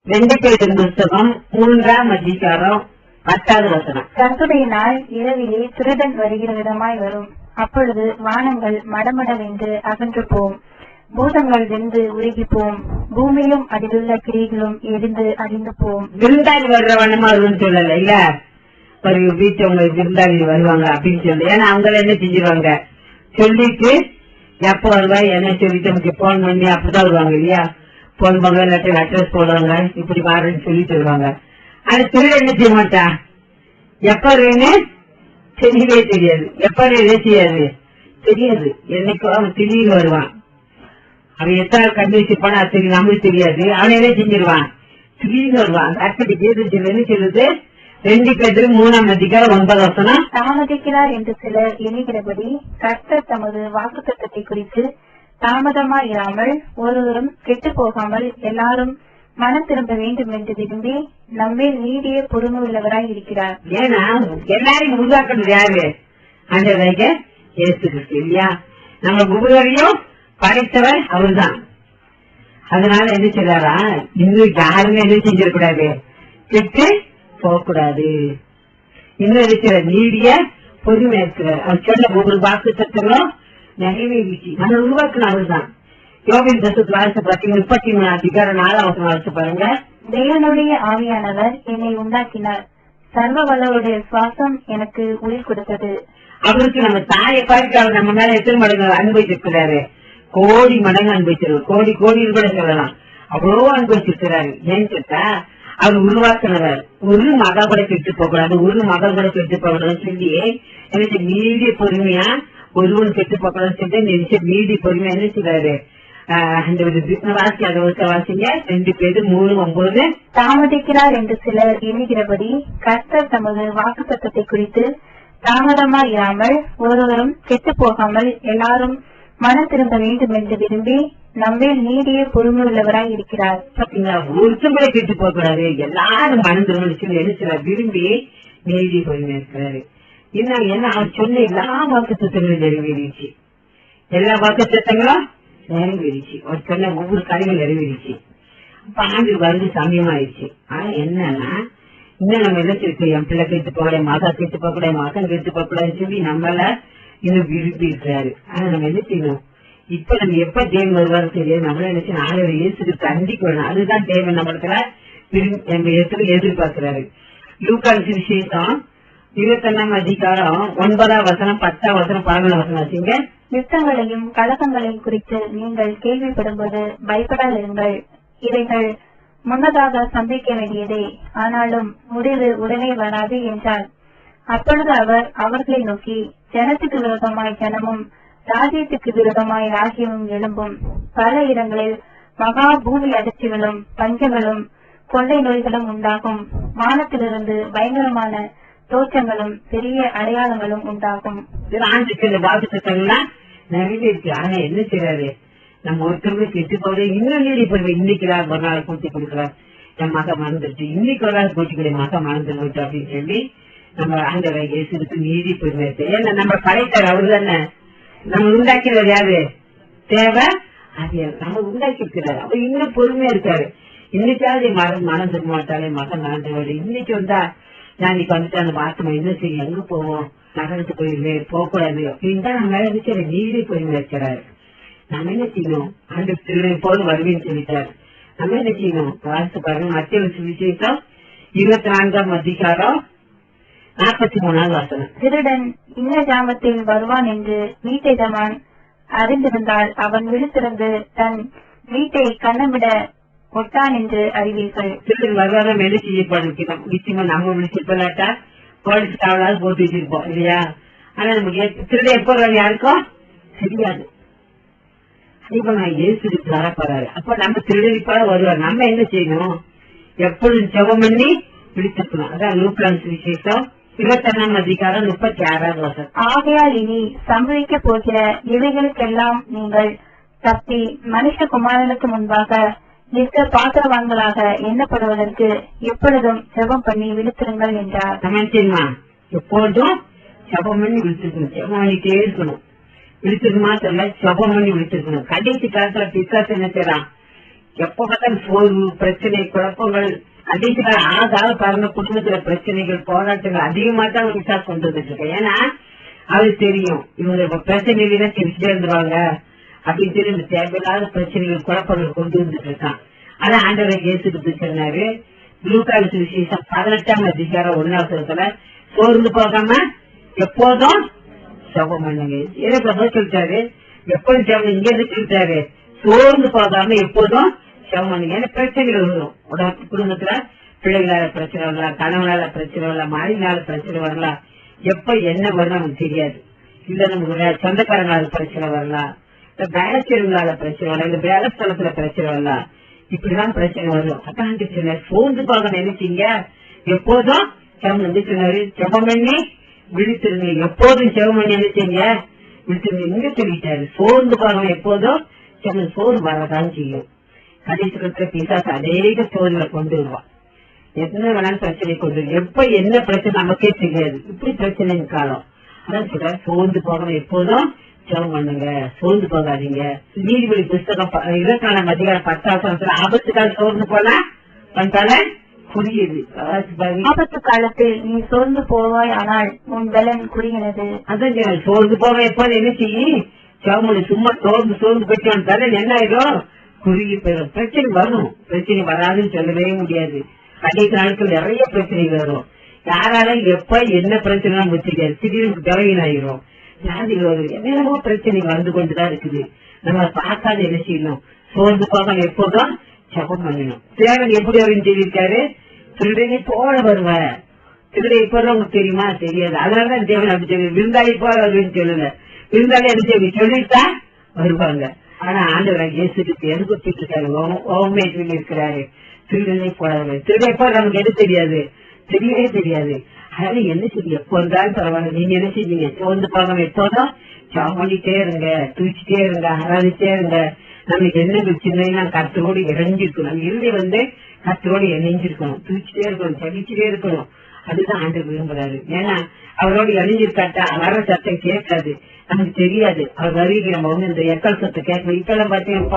2 பேரின் புஸ்தகம் 3ஆம் அதிகாரம் 10வது வசனம். கர்த்தருடைய நாள் இரவிலே திருடன் வருகிற விதமாய் வரும். அப்பொழுது வானங்கள் மடமடவென்று அகன்று போம், பூதங்கள் வெந்து உருகி போம், பூமியும் அதிலுள்ள கிரிகளும் எரிந்து அழிந்து போம். விருந்தாளி வர்ற வண்ணமா வரும்னு சொல்லல இல்ல, ஒரு வீட்டவங்க விருந்தாளி வருவாங்க அப்படின்னு சொல்லி. ஏன்னா அவங்க என்ன செஞ்சிருவாங்க சொல்லிட்டு எப்ப வருவா என்ன சொல்லிட்டு நமக்கு போன் பண்ணி அப்படிதான் வருவாங்க இல்லையா. போன் பண்ணுவாங்க, இல்லாட்டி அட்ரஸ் போடுவாங்க, இப்படி பாருன்னு சொல்லிட்டு வருவாங்க. ஆனா திருட என்ன செய்ய மாட்டா, எப்ப வருவேன்னு தெரியவே தெரியாது, எப்ப என்ன செய்யாது தெரியாது. என்னைக்கோ அவன் திடீர்னு வருவான். அவன் எத்தனை கண்டு வச்சிருப்பான அது தெரியும், நம்மளுக்கு தெரியாது. அவன் என்ன செஞ்சிருவான், திடீர்னு வருவான். அக்கடி என்ன சொல்லுது, 2 பேர் 3ஆம் அதிகாரம் 9வது வசனம். தாமதிக்கிறார் என்று சிலர் எண்ணுகிறபடி கர்த்தர் தமது வாக்குத்தத்தத்தை குறித்து தாமதமாயிராமல் ஒருவரும் கெட்டு போகாமல் எல்லாரும் மனம் திரும்ப வேண்டும் என்று விரும்பி நம்மேல் நீடிய பொறுமை உள்ளவராய் இருக்கிறார். ஏன்னா எல்லாரையும் உருவாக்குறது யாரு, ஆண்டவராகிய இயேசு கிறிஸ்து இல்லையா. நம்ம ஒவ்வொருவரையும் படைத்தவர் அவர்தான். அதனால என்ன செய்றாரா, இன்னும் யாருமே என்ன செஞ்சிடக்கூடாது, கெட்டு போக கூடாது. இன்னும் இருக்கிற நீடிய பொறுமை இருக்கிறார். அவர் சொல்ல ஒவ்வொரு வாக்கு சத்தங்களும் நிறைவேறிச்சு. நம்ம உருவாக்குன அவர்தான். யோபின் புத்தகத்துல வாசித்து பாத்தீங்கன்னா 33ஆம் அதிகாரம் 4ஆம் வசனம் வாசித்து பாருங்க. தேவனுடைய ஆவியானவர் என்னை உண்டாக்கினார், சர்வ வல்லவருடைய சுவாசம் எனக்கு உயிர் கொடுத்தது. அவருக்கு நம்ம தாயை பார்த்து அவர் நம்ம மேல எத்தனை மடங்கு அனுபவிச்சிருக்கிறாரு, கோடி மடங்கு அனுபவிச்சிருக்காரு. கோடி கோடின்னு கூட சொல்லலாம், அவ்வளோ அனுபவிச்சிருக்கிறாரு. ஏன்னு கேட்டா அவர் உருவாக்குனவர். ஒரு மகள் கூட கெட்டு போகக்கூடாது, ஒரு மகள் கூட கெட்டு போகக்கூடாதுன்னு சொல்லி எனக்கு மீடிய பொறுமையா ஒருவன் கெட்டு போகக்கூடாதுன்னு சொல்லி மீடிய பொறுமையா என்ன செய்வாரு. வாசிங்க 2 பேர் 3:9. தாமதிக்கிறார் என்று சிலர் எண்ணுகிறபடி கர்த்தர் தமது வாக்குத்தத்தத்தை குறித்து தாமதமாயிராமல் ஒருவரும் கெட்டு போகாமல் எல்லாரும் மனம் திரும்ப வேண்டும் என்று விரும்பி நம்மேல் நீடிய பொறுமை உள்ளவராய் இருக்கிறார். பாத்தீங்களா, ஒருத்தங்களை கெட்டு போக கூடாது, எல்லாரும் மனம் திரும்ப என்ன செய்யறாரு, விரும்பி நீடிய பொறுமையா இருக்கிறாரு. என்ன அவர் சொன்ன எல்லா வாக்கு திட்டங்களும் நிறைவேறிச்சு, எல்லா வாக்கு திட்டங்களும் நிறைவேறிச்சு. அவர் சொன்ன ஒவ்வொரு காரியங்களும் நிறைவேறிச்சு. அப்ப ஆண்டு வந்து சமயமாயிடுச்சு. ஆனா என்னன்னா இன்னும் நம்ம என்ன இருக்கு, என் பிள்ளை கெட்டு போகக்கூடாது, மகா கெட்டு போகக்கூடாது, மகன் கெட்டு போகக்கூடாதுன்னு சொல்லி நம்மள இன்னும் விரும்பி இருக்கிறாரு. ஆனா நம்ம என்ன செய்யணும், இப்ப நம்ம எப்ப தேவன் வருவாரு தெரியாது. நம்மள என்ன செய்யணும், ஆண்டவர் இயேசுக்கு கண்டிக்கு வரணும். அதுதான் தேவன் நம்மளத்துல எதிர்பார்க்கிறாரு. லூக்கான் சுவிசேஷம் 21ஆம் அதிகாரம் 9ஆம் வசனம் 10ஆம் வசனம் 11ஆம் வசனம் வச்சுங்க. யுத்தங்களையும் கலகங்களையும் குறித்து நீங்கள் கேள்விப்படும்போது பயப்படாதிருங்கள். இவைகள் முன்னதாக சந்திக்க வேண்டியதே, ஆனாலும் முடிவு உடனே வராது என்றார். அப்பொழுது அவர் அவர்களை நோக்கி, ஜனத்துக்கு விரோதமாய் ஜனமும் ராஜ்யத்துக்கு விரோதமாய் ராஜ்யமும் எழும்பும். பல இடங்களில் மகா பூமி அதிர்ச்சிகளும் பஞ்சங்களும் கொள்ளை நோய்களும் உண்டாகும். வானத்திலிருந்து பயங்கரமான தோற்றங்களும் பெரிய அடையாளங்களும் உண்டாகும். வாக்குத்தத்தங்கள்லாம் நிறைவேற்றி. ஆனா என்ன செய்யறாரு, நம்ம ஒருத்தருமே கெட்டு போறது இன்னும் நீடி போடுவேன். இன்னைக்கு ஒரு நாள் கூட்டி கொடுக்குறார், என் மக மறந்துருச்சு, இன்னைக்கு ஒரு நாள் கூட்டி கொடு, மக மறந்து போயிட்டு அப்படின்னு சொல்லி நம்ம ஆண்டவரை இயேசுக்கு நீதி போயிடுவாரு. ஏன்னா நம்ம படைத்தார் அவரு தானே, நம்ம உண்டாக்கிறது யாரு, தேவை அது நம்ம உண்டாக்கி இருக்கிறாரு. அவர் இன்னும் பொறுமையா இருக்காரு. இன்னைக்காவது மறந்து மாட்டாலே மகன் மறந்து, இன்னைக்கு வந்தா நாளைக்கு வந்துட்டு அந்த மாசமா என்ன செய்ய, எங்க போவோம், நகரத்துக்கு போயிருவே போகக்கூடாது அப்படின்னு தான் நம்ம இருக்கிற நீதி பொறுமையா இருக்கிறாரு. நம்ம என்ன செய்யணும், ஆண்டு திருவிழை போது வருவேன்னு சொல்லிட்டாரு. நம்ம என்ன செய்யணும், வாசித்து பாருங்க. மத்திய சுவிசேஷம் 24ஆம் அதிகாரம் 43ஆவது வசனம். திருடன் இன்ன ஜாமத்தில் வருவான் என்று வீட்டெஜமான் அறிந்திருந்தால் அவன் விழித்திருந்து தன் வீட்டை கண்ணமிட ஒட்டான் என்று அறிவீர்கள். திருடன் வருவாரம் என்ன செய்யப்படும், நிச்சயமா நம்ம விழிச்சிருப்பா போலீஸ் காவலாவது போட்டு வச்சிருப்போம் இல்லையா. ஆனா நமக்கு திருடன் எப்போ யாருக்கும் தெரியாது. இப்ப நான் இயேசுக்கு வரப்போறாரு, அப்ப நம்ம திருடனிப்பாட வருவார். நம்ம என்ன செய்யணும், எப்பொழுதும் ஜெபம் பண்ணி விழித்திருக்கணும். அதான் லூக்கான் சுவிசேஷம் 21ஆம் அதிகாரம் 36ஆவது வசனம். ஆகையால் இனி சம்பவிக்க போகிற இவைகளுக்கெல்லாம் நீங்கள் தப்பி மனுஷகுமாரனுக்கு முன்பாக நிற்க பாத்திரவான்களாக எண்ணப்படுவதற்கு எப்பொழுதும் ஜெபம் பண்ணி விழித்திருங்கள் என்றார். நம்ம தெரியுமா, எப்பொழுதும் ஜெபம் பண்ணி விழித்திருக்கணும், ஜெபம் பண்ணிட்டே இருக்கணும். விழித்திருக்குமா தெரியல, ஜெபம் பண்ணி விழித்திருக்கணும். கடைசி காலத்துல பிசாசு என்ன செய்யறான், எப்ப பார்த்தாலும் சோர்வு, பிரச்சனை, குழப்பங்கள், அதிக ஆகாத பாருங்க குடும்பத்துல பிரச்சனைகள், போராட்டங்கள் அதிகமா தான் விசாஸ் கொண்டு வந்துட்டு இருக்கேன். ஏன்னா அவருக்கு தெரியும் இவங்க பிரச்சனையில தெரிஞ்சுட்டே இருந்துருவாங்க அப்படின்னு சொல்லி இந்த தேவையில்லாத பிரச்சனைகள், குழப்பங்கள் கொண்டு வந்துட்டு இருக்கான். அதான் ஆண்டவரை இயேசுக்கு சொன்னாரு லூக்கான சுவிசேஷம் 18ஆம் அதிகாரம் 1 சோர்ந்து போகாம எப்போதும் ஜெபம் பண்ணுங்க. ஏதோ சொல்லிட்டாரு எப்போதும் ஜெபம், இங்க இருந்து சொல்லிட்டாரு சோர்ந்து போகாம எப்போதும் ஜெபம் பண்ணுங்க. ஏன்னா பிரச்சனைகள் வரும் குடும்பத்துல, பிள்ளைகளால பிரச்சனை வரலாம், கணவனால பிரச்சனை வரலாம், மாறினால பிரச்சனை வரலாம், எப்ப என்ன வரும் நமக்கு தெரியாது. இல்ல நமக்கு சொந்தக்காரங்களால பிரச்சனை வரலாம், இல்ல வேலைச்சேரிகளால பிரச்சனை வரலாம், இல்ல வேலை ஸ்தலத்துல பிரச்சனை வரலாம், இப்படிதான் பிரச்சனை வரும். அதான் சொன்னாரு சோர்ந்து போக நினைச்சீங்க எப்போதும் ஜெபம் வந்து சொன்னாரு ஜெபம் பண்ணி விழித்திருங்க. எப்போதும் ஜெபம் பண்ணி நினைச்சீங்க விழித்திருங்க. இங்க சொல்லிட்டாரு சோர்ந்து போக எப்போதும் சோறு வரதான் செய்யும். கடைசி கட்ட பிசாசு அநேக சோர்வுகளை கொண்டு வருவான். எத்தனை வேணாலும் பிரச்சனை கொண்டு வரும். எப்ப என்ன பிரச்சனை நமக்கே தெரியாது. இப்படி பிரச்சனை காலம். அதான் சொல்ற சோர்ந்து போகணும், எப்போதும் ஜெபம் பண்ணுங்க, சோர்ந்து போகாதீங்க. நீதிபதி புஸ்தகம் 24ஆம் அதிகாரம் 10 ஆபத்துக்காக சோர்ந்து போனா வந்தால புரியுது. ஆபத்து காலத்தில் நீ சோர்ந்து போவாய், ஆனால் உன் பலன் குறுகினது. அதான் சோர்ந்து போக எப்போது என்ன செய்யும் ஜெபம் சும்மா சோர்ந்து போயிட்டு வந்தால என்ன ஆயிடும் குறுகி போயிடும். பிரச்சனை வரும், பிரச்சனை வராதுன்னு சொல்லவே முடியாது. கடைசி நாட்கள் நிறைய பிரச்சனை வரும். யாரால எப்ப என்ன பிரச்சனை நமக்கு தெரியாது. திடீர்னு தலைவீனாயிரும், வியாதிகள் வரும், என்னென்னமோ பிரச்சனை வந்து கொண்டுதான் இருக்குது. நம்ம பார்க்காத என்ன செய்யணும் சோர்ந்து போக எப்போதும் ஜெபம் பண்ணணும். தேவன் எப்படி வருன்னு சொல்லியிருக்காரு திருடனை போல வருவேன். திருடை போல உங்களுக்கு தெரியுமா தெரியாது. அதனாலதான் தேவன் அப்படி சொல்லி விருந்தாளி போல வருவேன்னு சொல்லுங்க. விருந்தாளி அப்படி சொல்லிட்டா வருவாங்க. ஆனா ஆண்டவராக இயேசுக்கு எதுக்கு இருக்காரு ஓமே சொல்லி இருக்கிறாரு திருடனை போல வருவேன். திருடை போல நமக்கு எது தெரியாது, தெரியவே தெரியாது. அதனால என்ன செய்ய எப்போ இருந்தாலும் பரவாயில்ல. நீங்க என்ன செய்வீங்க சோர்ந்து போகாம எப்போதும் ஜெபம் பண்ணிட்டே இருங்க, தூச்சிட்டே இருங்க, ஆராதிட்டே இருங்க. நம்மளுக்கு என்ன சின்ன கத்தரோடு இணைஞ்சிருக்கணும். நம்ம இறுதி கத்தரோடு இணைஞ்சிருக்கணும், தூச்சிட்டே இருக்கணும், சகிச்சுட்டே இருக்கணும். அதுதான் ஆண்டவர் விரும்புறாரு. ஏன்னா அவரோடு இணைஞ்சிருக்காட்டா வர சத்தம் கேட்காது, நமக்கு தெரியாது. அவர் வருகை நம்ம இந்த எக்கல் சத்தம் கேட்கணும். இப்ப எல்லாம் பாத்தீங்கன்னா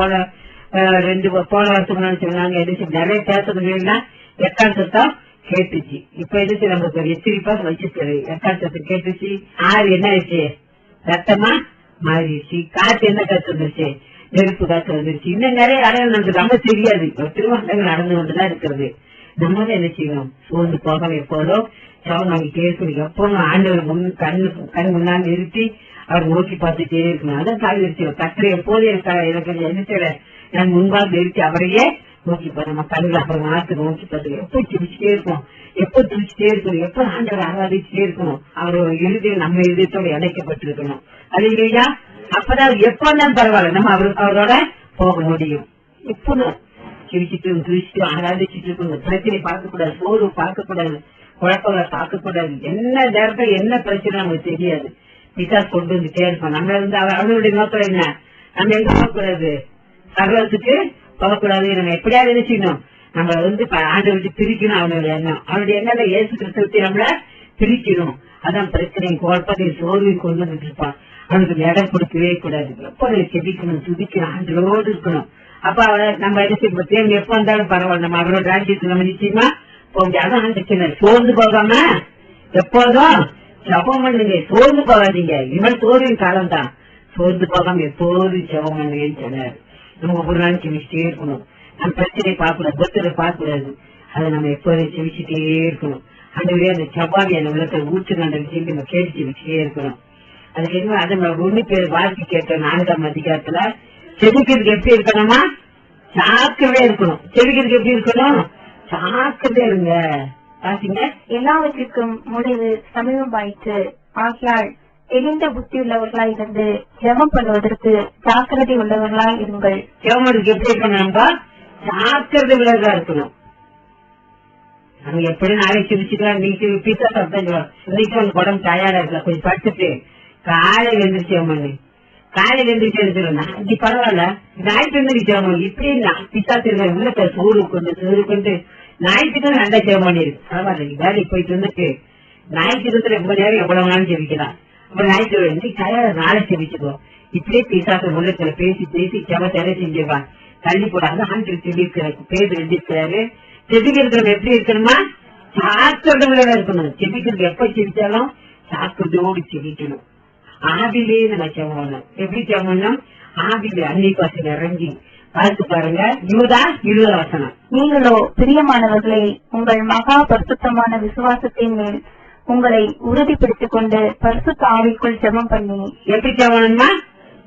போன வருஷம் முன்னாடி சொன்னாங்க நிறைய பேசுறதுன்னா எக்கால் சத்தம் கேட்டுச்சு. இப்ப எதுக்கு நமக்கு எச்சரிப்பா வச்சுட்டாரு. எக்கால் சத்தம் கேட்டுச்சு. ஆறு என்ன ஆயிடுச்சு ரத்தமா மாறிடுச்சு. காத்து என்ன காத்து வந்துருச்சு, நெருப்பு காத்து வந்துருச்சு. இன்னும் நிறைய அடையாளம் நமக்கு நம்ம தெரியாது. திருமணங்கள் நடந்து கொண்டுதான் இருக்கிறது. நம்ம தான் என்ன செய்யணும் சோர்ந்து போகாம எப்போதும் ஜெபம் வாங்கிட்டே இருக்கணும். எப்போதும் ஆண்டவர் கண் முன்னால் நிறுத்தி அவர் நோக்கி பார்த்துட்டே இருக்கணும். அதான் காய்ச்சி கத்திரை எப்போதும் எனக்கு என்ன நான் முன்பாக நிறுத்தி அவரையே நோக்கி பாரு. நம்ம கண்கள் அப்புறம் நாட்டு நோக்கி பார்த்து எப்போ துடிச்சுட்டே இருக்கணும், எப்போ துடிச்சுட்டே இருக்கணும், எப்போ ஆண்டவர் ஆராதிச்சுட்டே இருக்கணும். அவரோட இறுதியில் நம்ம இதயத்தோடு இணைக்கப்பட்டிருக்கணும். அது இல்லையா அப்பதான் எப்பதான் பரவாயில்ல நம்ம அவரோட போக முடியும். எப்போதும் சிரிச்சுட்டு துடிச்சுட்டு ஆராதிச்சுட்டு இருக்கணும். பிரச்சனை பார்க்கக்கூடாது, சோறு பார்க்கக்கூடாது, குழப்பங்களை பார்க்கக்கூடாது. என்ன நேரத்துல என்ன பிரச்சனை நமக்கு தெரியாது. பிசாசு கொண்டு வந்துட்டே இருப்போம். நம்ம அவனுடைய நோக்கம் என்ன, நம்ம எங்க போகக்கூடாது, சர்வத்துக்கு போகக்கூடாது. நம்ம எப்படியாவது என்ன செய்யணும், நம்ம ஆண்டை விட்டு பிரிக்கணும். அவனுடைய எண்ணம், அவனுடைய எண்ணம் இயேசு கிறிஸ்துவத்தை நம்மள பிரிக்கணும். அதான் பிரச்சனை குழப்பத்தை சோர்வையும் கொண்டு வந்துட்டு இருப்பான். அவனுக்கு இடம் கொடுக்கவே கூடாது. எப்ப செபிக்கணும், துதிக்கணும், ஆண்டோடு இருக்கணும். அப்ப அவரை நம்ம என்ன செய்ய எப்ப வந்தாலும் பரவாயில்ல, நம்ம அவரோட ராஜ்யத்துக்கு நம்ம நிச்சயமா போக முடியாது. அதான் சோர்ந்து போகாம எப்போதும் ஜெபம் பண்ணுங்க, சோர்ந்து போகாதீங்க. இனிமேல் சோர்வின் காலம் தான். சோர்ந்து போகாம எப்போதும் ஜெபம் பண்ணுங்கன்னு சொன்னாரு. நம்ம ஒவ்வொரு நாளும் செவிச்சுட்டே இருக்கணும். நம்ம பிரச்சனை பார்க்கக்கூடாது, பக்தரை பார்க்கக்கூடாது. அதை நம்ம எப்போதும் செவிச்சுட்டே இருக்கணும். அந்த அந்த ஜபாவி அந்த உலகத்தை ஊற்றுங்க சொல்லி நம்ம கேட்டு செவிச்சுட்டே இருக்கணும். அதுக்கு என்ன அதை நம்ம 1 பேர் வாழ்க்கை கேட்டோம் 4ஆம் அதிகாரத்துல செவிக்கிறதுக்கு எப்படி இருக்கணுமா சாக்கவே இருக்கணும். செவிக்கிறதுக்கு எப்படி இருக்கணும் சாக்கவே இருங்க. பாத்தீங்க எல்லாவற்றிற்கும் முடிவு சமீபமாயிற்று. ஆகையால் தெளிந்த புத்தி உள்ளவர்களாய் இருந்து ஜெபம் பண்ணுவதற்கு ஜாக்கிரதை உள்ளவர்களாய் இருங்கள். ஜெபம் எப்படி இருக்கணும்பா ஜாக்கிரதை உள்ளதா இருக்கணும். நம்ம எப்படி நாளைக்கு சிரிச்சுக்கலாம், நீங்க பீசா சாப்பிட்டோம், இன்னைக்கு உங்க உடம்பு தயாரா இருக்கலாம், கொஞ்சம் படுத்துட்டு காலையில எழுந்திரிச்சு ஜெபம் பண்ணு. காலையில எழுந்திரிச்சு எழுந்துருந்தா இப்படி பரவாயில்ல, ஞாயிற்று எழுந்திரிச்சு ஜெபம் பண்ணு. இப்படி பிசா திரும்ப உள்ள சோறு கொண்டு ஞாயிற்றுக்கு நல்லா ஜெபம் பண்ணிருக்கு. பரவாயில்ல, வேலைக்கு போயிட்டு வந்துட்டு ஞாயிற்று ரொம்ப நேரம் எவ்வளவு நாளும் ஜெபிக்கலாம். அப்புறம் ஞாயிற்று தயாரா நாளை ஜெபிச்சுக்கோ. இப்படியே பிசாச உள்ளத்துல பேசி பேசி ஜெபத்தாலே செஞ்சிருவான். தள்ளி போடாது ஆண்டு செபிக்கிறாரு. பேர் எழுதிருக்கிறாரு, செபிக்கிறவங்க எப்படி இருக்கணுமா? சாக்கடையோட இருக்கணும். செபிக்கிறது எப்ப செபிச்சாலும் சாக்கடையோடு செபிக்கணும். ஆவிலே நம்ம செவணும். எப்படி செவணும்? ஆவிலே அன்னை பாசையில் இறங்கி பார்த்து பாருங்க. யூதா 20 வசனம். நீங்களோ பிரியமானவர்களே, உங்கள் மகா பரிசுத்தமான விசுவாசத்தின் மேல் உங்களை உறுதிப்படுத்திக் கொண்டு பரிசுத்த ஆவிக்குள் ஜெபம் பண்ணி. எப்படி ஜெபம்னா?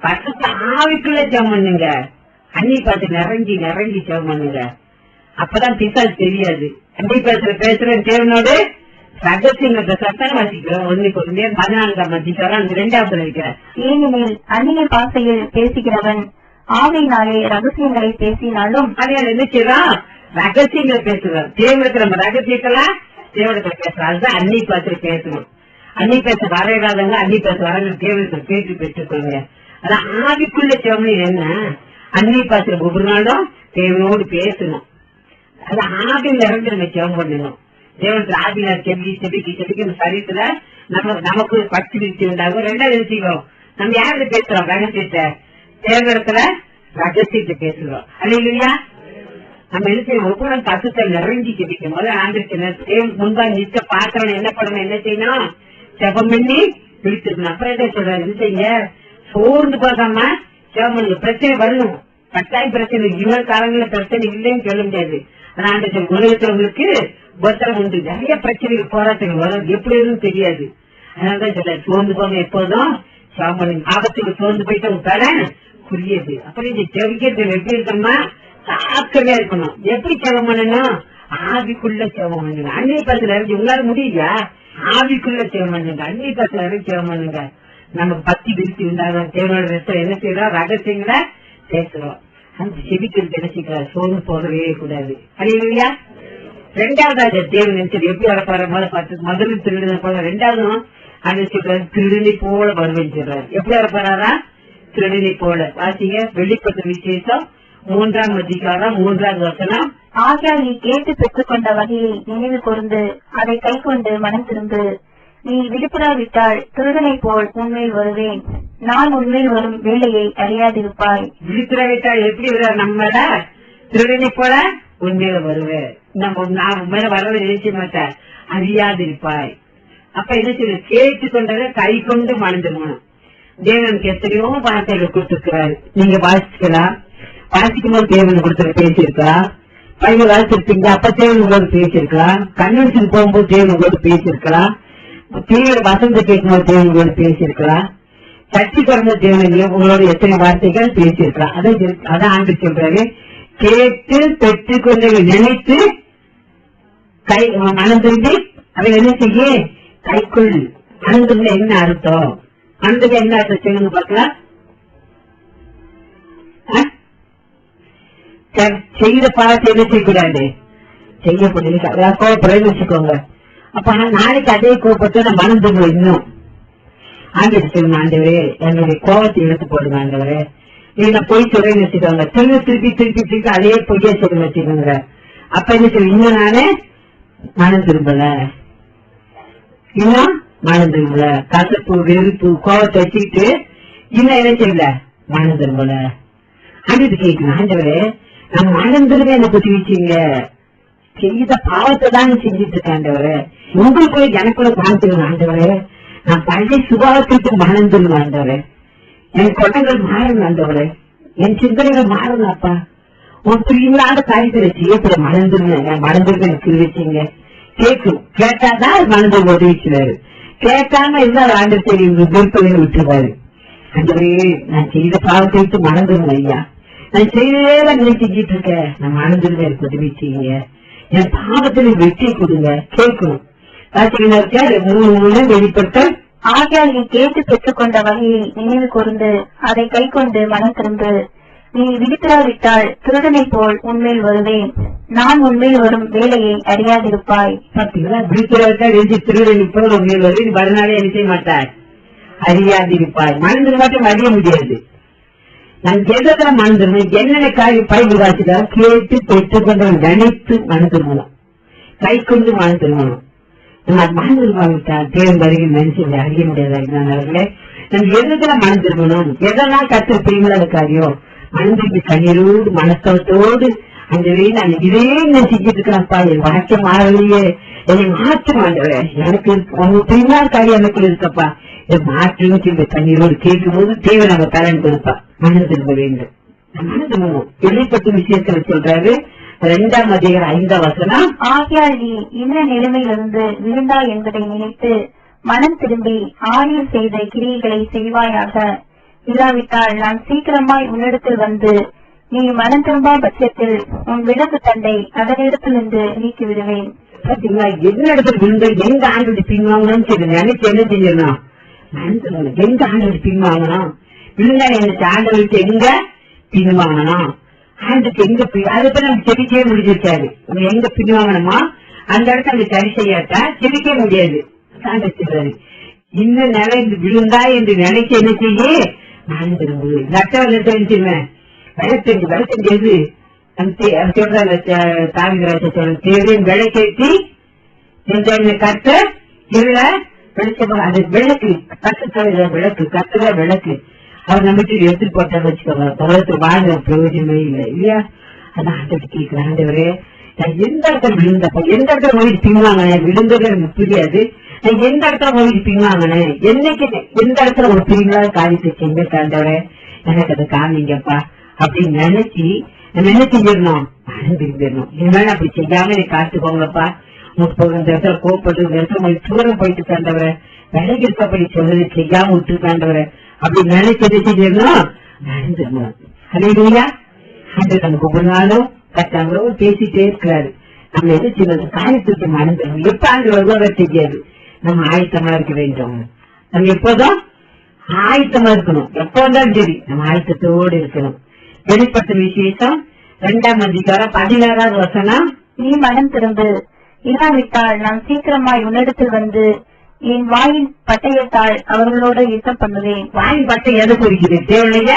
பரிசுத்த ஆவிக்குள்ள ஜெபம் பண்ணுங்க. அன்னி பார்த்து நிறங்கி ஜெபம் பண்ணுங்க. அப்பதான் பிசாசு தெரியாது. அன்னி பேசுற தேவனோடு ரகசியங்களை சத்தம் வாசிக்கிறோம். 14ஆம் அதிகாரம் 2வது இருக்கிறேன். ஏனெனில் அந்நிய பாஷையில் பேசுகிறவன் ஆவியினாலே ரகசியங்களை பேசினாலும் அதே என்ன செய்யறோம்? ரகசியங்களை பேசுறோம். தேவனுக்கு நம்ம ரகசியத்தெல்லாம் தேவனுக்கு பேசுறோம். அதுதான் அன்னி பார்த்து பேசணும். அன்னி பேச வரையிடாதவங்க அன்னி பேச வர தேவனுக்கு பேசி பெற்றுக்கொள்ளுங்க. அதான் ஆவிக்குள்ள செவனு என்ன? அன்னி பார்த்து ஒவ்வொரு நாளும் தேவனோடு பேசணும். அது ஆவில இறந்து நம்ம ஜெபம் பண்ணணும். தேவனுக்கு ஆவில செபிக்க சரீரத்துல நமக்கு பக்தி விருத்தி உண்டாகும். 2வது விஷயம், நம்ம யாரு பேசுறோம்? ரகசியத்தை. தேவனிடத்துல ரகசியத்தை பேசுறோம். அல்லேலூயா. நம்ம என்ன செய்யணும்? ஒவ்வொரு பசுத்தை நிறைஞ்சி செபிக்கும் போது ஆண்டு முன்பா நிச்ச பாத்திரம் என்ன பண்ணணும்? என்ன செய்யணும்? ஜெபம் பண்ணி பிடிச்சிருக்கணும். அப்புறம் என்ன சொல்றாரு? இது செய்ய சோர்ந்து போகாம ஜெபம் பண்ணுங்க. பிரச்சனை வரணும். கட்டாயம் பிரச்சனை. இவ்வளவு காலங்களில் பிரச்சனை இல்லைன்னு சொல்ல முடியாது. ஆனா ஆண்டு உலகத்தவங்களுக்கு ஒருத்தரம் உண்டு. நிறைய பிரச்சனைகள் போராட்டங்கள் வரும். எப்படி இருக்குன்னு தெரியாது. அதனாலதான் சொல்ல சோர்ந்து போங்க. எப்போதும் ஜெபம் பண்ணுங்க. ஆபத்துக்கு சோர்ந்து போயிட்டு உங்க தர புரியுது. அப்புறம் இந்த ஜெபிக்கிறது எப்படி இருக்கணும்னா சாக்கவே இருக்கணும். எப்படி ஜெபம் பண்ணணும்? ஆவிக்குள்ள ஜெபம் பண்ணுங்க. அன்னை பசல இறங்கி உங்களால முடியா? ஆவிக்குள்ள ஜெபம் பண்ணுங்க. அன்னை பசல இறங்கி ஜெபம் பண்ணுங்க. நமக்கு பக்தி விருத்தி உண்டாகும். தேவனோட ரசம் என்ன செய்யறோம்? ரகசியங்களை பேசுறோம். அந்த செபிக்கிறது என்ன செய்யறாரு? சோர்ந்து போகவே கூடாது. அல்லேலூயா. 2வது தேவன் நினைச்சது எப்படி வரப்பாரு? முதல்ல திருடுன போல 2வதும் அந்த சொல்றாரு திருடனை போல வருவேன்னு சொல்றாரு. எப்படி வரப்பாரா? திருடனை போல. வாசிங்க வெளிப்பட்ட விசேஷம் 3ஆம் அதிகாரம் 3வது வசனம். ஆகையால் நீ கேட்டு பெற்றுக் கொண்ட வகையை நினைவு கூர்ந்து அதை கை கொண்டு மனம் திரும்பு. நீ விடுபடாவிட்டால் திருடனை போல் உண்மையில் வருவேன். நான் உண்மையில் வரும் வேலையை அறியாதிருப்பாய். விடுபடாவிட்டால் எப்படி வர? நம்மள திருடனை போல உண்மையில வருவேன். நம்ம நான் உண்மையில வரவே நினைச்ச மாட்டேன். அறியாதிருப்பாய். அப்ப என்ன செய்ய? கேட்டு கொண்டதை கை கொண்டு மணந்துடணும். தேவனுக்கு எத்தனையோ வார்த்தைகள் கொடுத்திருக்கிறாரு. நீங்க வாசிக்கலாம். வாசிக்கும் போது தேவன் கொடுத்து பேசியிருக்கலாம். பைபிள் வாசிச்சிருப்பீங்க. அப்ப தேவன் உங்களோடு பேசியிருக்கலாம். கன்வென்ஷன் போகும்போது தேவன் உங்களோடு பேசியிருக்கலாம். தீவிர வசந்த கேட்கும்போது தேவன் உங்களோடு பேசியிருக்கலாம். சக்தி பிறந்த தேவன் உங்களோட எத்தனை வார்த்தைகள் பேசியிருக்கலாம். அதான் ஆண்டு சொல்றாரு, கேட்டு பெற்றுக் கொண்டு நினைத்து கை மனம் திரும்பி அதை என்ன செய்ய கைக்குள். மனதுல என்ன அர்த்தம்? மனதுல என்ன அர்த்தம் சொல்லுங்க பாக்கலாம். செய்த பாவத்தை என்ன செய்யக்கூடாது? செய்யக்கூடாது. கோபப்படுறேன்னு வச்சுக்கோங்க. அப்ப நாளைக்கு அதே கோபத்தை நான் மனம் திரும்ப இன்னும் ஆண்டு சொல்லணும். ஆண்டவரே என்னுடைய கோபத்தை எடுத்து போடுங்க. ஆண்டவரே நீங்க போய் சொல்றேன்னு வச்சுக்கோங்க. திருப்பி அதே பொய்யா சொல்லுங்க வச்சுக்கோங்க. அப்ப என்ன சொல்லு? இன்னும் நானே மனம் திரும்பல. இன்னும் மனம் திரும்பல. கசப்பு வெறுப்பு கோபத்தை வச்சுக்கிட்டு இன்னும் என்ன செய்யல? மனம் திரும்பல. ஆண்டு கேட்கணும். ஆண்டவரே நான் மனம் திரும்ப என்ன பத்தி வச்சீங்க? செய்த பாவத்தை தான் செஞ்சிட்டு இருக்கேன். ஆண்டவரே உங்களுக்குள்ள எனக்குள்ள காமிச்சிருங்க. ஆண்டவரே நான் பழைய சுபாவத்துக்கு மனம் திரும்ப. ஆண்டவரே என் குணங்கள் மாறணும். ஆண்டவரே என் சிந்தனைகள் மாறணும். அப்பா உன் பிரிவில்லாத காரியத்தை செய்யப்பட மணந்துருங்க. மணந்துருங்க எனக்கு வச்சீங்க. கேட்கும். கேட்டாதான் மனதில் உதவிச்சுவாரு. கேட்காம இருந்தா ஆண்டு சரி விருப்பங்களை விட்டுருவாரு. ஆண்டவரே நான் செய்த பாவத்தை விட்டு மணந்துருங்க ஐயா. நான் செய்ததே நீ செஞ்சிட்டு இருக்க. நான் மணந்துருங்க எனக்கு உதவி செய்யுங்க. என் பாவத்துல வெற்றி கொடுங்க. கேட்கணும். வெளிப்படுத்த ஆகையால் நீ கேட்டு பெற்றுக் கொண்ட வகையை நினைவு கூர்ந்து அதை கை கொண்டு மனம் திரும்பு. நீ விழித்திராவிட்டால் திருடனை போல் உண்மையில் வருவேன். நான் உண்மையில் வரும் வேலையை அறியாதிருப்பாய். பாத்தீங்களா? விழித்திராவிட்டால் திருடனை போல் உண்மையில் வருவேன். மறுநாளே என்ன செய்ய மாட்டார்? அறியாதிருப்பாய். மனதில் மட்டும் அறிய முடியாது. நான் எதிர மனதிருந்தேன். என்னென்ன காரியம் பைபிள் வாசிக்கலாம். கேட்டு பெற்றுக் கொண்ட நினைத்து மனம் திரும்பலாம். கை கொண்டு மனம் திரும்பணும். மனம் திரும்பாவிட்டா தேவன் வருகிற மனுஷன் அறிய முடியாது. நம்ம எதுல மனம் திரும்பணும்? எதெல்லாம் கத்து பிரிவுள்ள காரியம் மனதிற்கு கண்ணீரோடு மனத்தோடு அந்த நான் இதே நான் செஞ்சுட்டு இருக்கிறேன்ப்பா, என் வாழ்க்கை மாறலையே, என்னை மாற்றும் ஆண்டவரே, எனக்கு உங்க பிரிவான காரியம் எனக்குள்ள இருக்கப்பா, என் மாற்றுன்னு சொல்லி கண்ணீரோடு கேட்கும் போது தேவை நம்ம தரன் கொடுப்பா. மனம் திரும்ப வேண்டும், மனம் திரும்பணும். வெளிப்பட்ட விஷயத்துல சொல்றாரு 2ஆம் அதிகாரம் 5ஆம் வசனம், ஆகையால் நீ இந்த நிலைமையிலிருந்து விழுந்தாய் என்பதை நினைத்து மனம் திரும்பி ஆணியில் செய்த கிரியைகளை செய்வாயாக. இல்லாவிட்டால் நான் சீக்கிரமாய் உன்னிடத்தில் வந்து நீ மனம் திரும்பா பட்சத்தில் உன் விளக்கு தண்டை அதனிடத்திலிருந்து நீக்கி விடுவேன். பாத்தீங்களா, என்ன இடத்துல விழுந்த எங்க ஆண்டு பின்வாங்கணும்னு சொல்லி நினைச்சு என்ன செய்யணும், எங்க ஆண்டு பின்வாங்கணும், விழுந்தா எனக்கு ஆண்டவருக்கு எங்க பின்வாங்கணும், ஆண்டுக்கு எங்க அதுக்கு நம்ம செபிக்கவே முடிஞ்சிருக்காரு. நம்ம எங்க பின்வாங்கணுமா அந்த இடத்த நம்ம சரி செய்யாட்டா செபிக்க முடியாது. சொல்றாரு இன்னும் நிலை விழுந்தா என்று நினைச்சு என்ன செய்ய நான் திரும்பு லட்சம் தெரிஞ்சுவேன் விளக்கெஞ்சது சொல்ற தாவிராஜ தேவையும் விளக்கேற்றி கட்ட இருள வெளிச்சம் அது விளக்கு கட்டுத்தல விளக்கு கட்டுல விளக்கு அவர் நம்பிட்டு எடுத்துட்டு போட்டான்னு வச்சுக்கோங்க, உலகத்துக்கு வாழ்ந்த பிரயோஜனமே இல்லை இல்லையா. அதான் ஆண்டவர் கேட்கிறேன், ஆண்டவரே நான் எந்த இடத்துல விழுந்தப்ப எந்த இடத்துல போயிட்டு பின்வாங்கினேன், விழுந்தது எனக்கு புரியாது, நான் எந்த இடத்துல போயிட்டு பின்வாங்கினேன், என்னைக்கு எந்த இடத்துல ஒரு பிரிவிழா காரியத்தை செஞ்சு ஆண்டவரே எனக்கு அதை காமிங்கப்பா அப்படின்னு நினைச்சு நம்ம என்ன செஞ்சிடணும், மனம் திரும்பிடணும். இனிமேல் அப்படி செய்யாம எனக்கு காத்துக்கோங்கப்பா, இந்த இடத்துல கோப்பட்டு இந்த இடத்துல தூரம் போயிட்டு தாண்டவரை விலகி இருக்கப்படி சொல்றது செய்யாம விட்டு தாண்டவரை அப்படி நினைச்சதை செஞ்சிடணும், மனம் திரும்பணும். அல்லேலூயா. ஆண்டவர் நமக்கு ஒவ்வொரு நாளும் கட்டாங்களோ பேசிட்டே இருக்கிறாரு. நம்ம எது செய்வது காரியத்துக்கு மனம் திரும்பணும். எப்ப ஆண்டு வருவதை தெரியாது, நம்ம ஆயத்தமா இருக்க வேண்டும். நம்ம எப்போதும் ஆயத்தமா இருக்கணும், எப்போ வந்தாலும் சரி நம்ம ஆயத்தத்தோடு இருக்கணும். வெளிப்பட்ட விசேஷம் 2ஆம் அதிகாரம் 16ஆவது வசனம், நீ மனம் திரும்பு, இல்லாவிட்டால் நான் சீக்கிரமாய் உன்னிடத்தில் வந்து என் வாயின் பட்டயத்தால் அவர்களோட யுத்தம் பண்ணுவேன். வாயின் பட்டை எது குறிக்குது, தேவனுடைய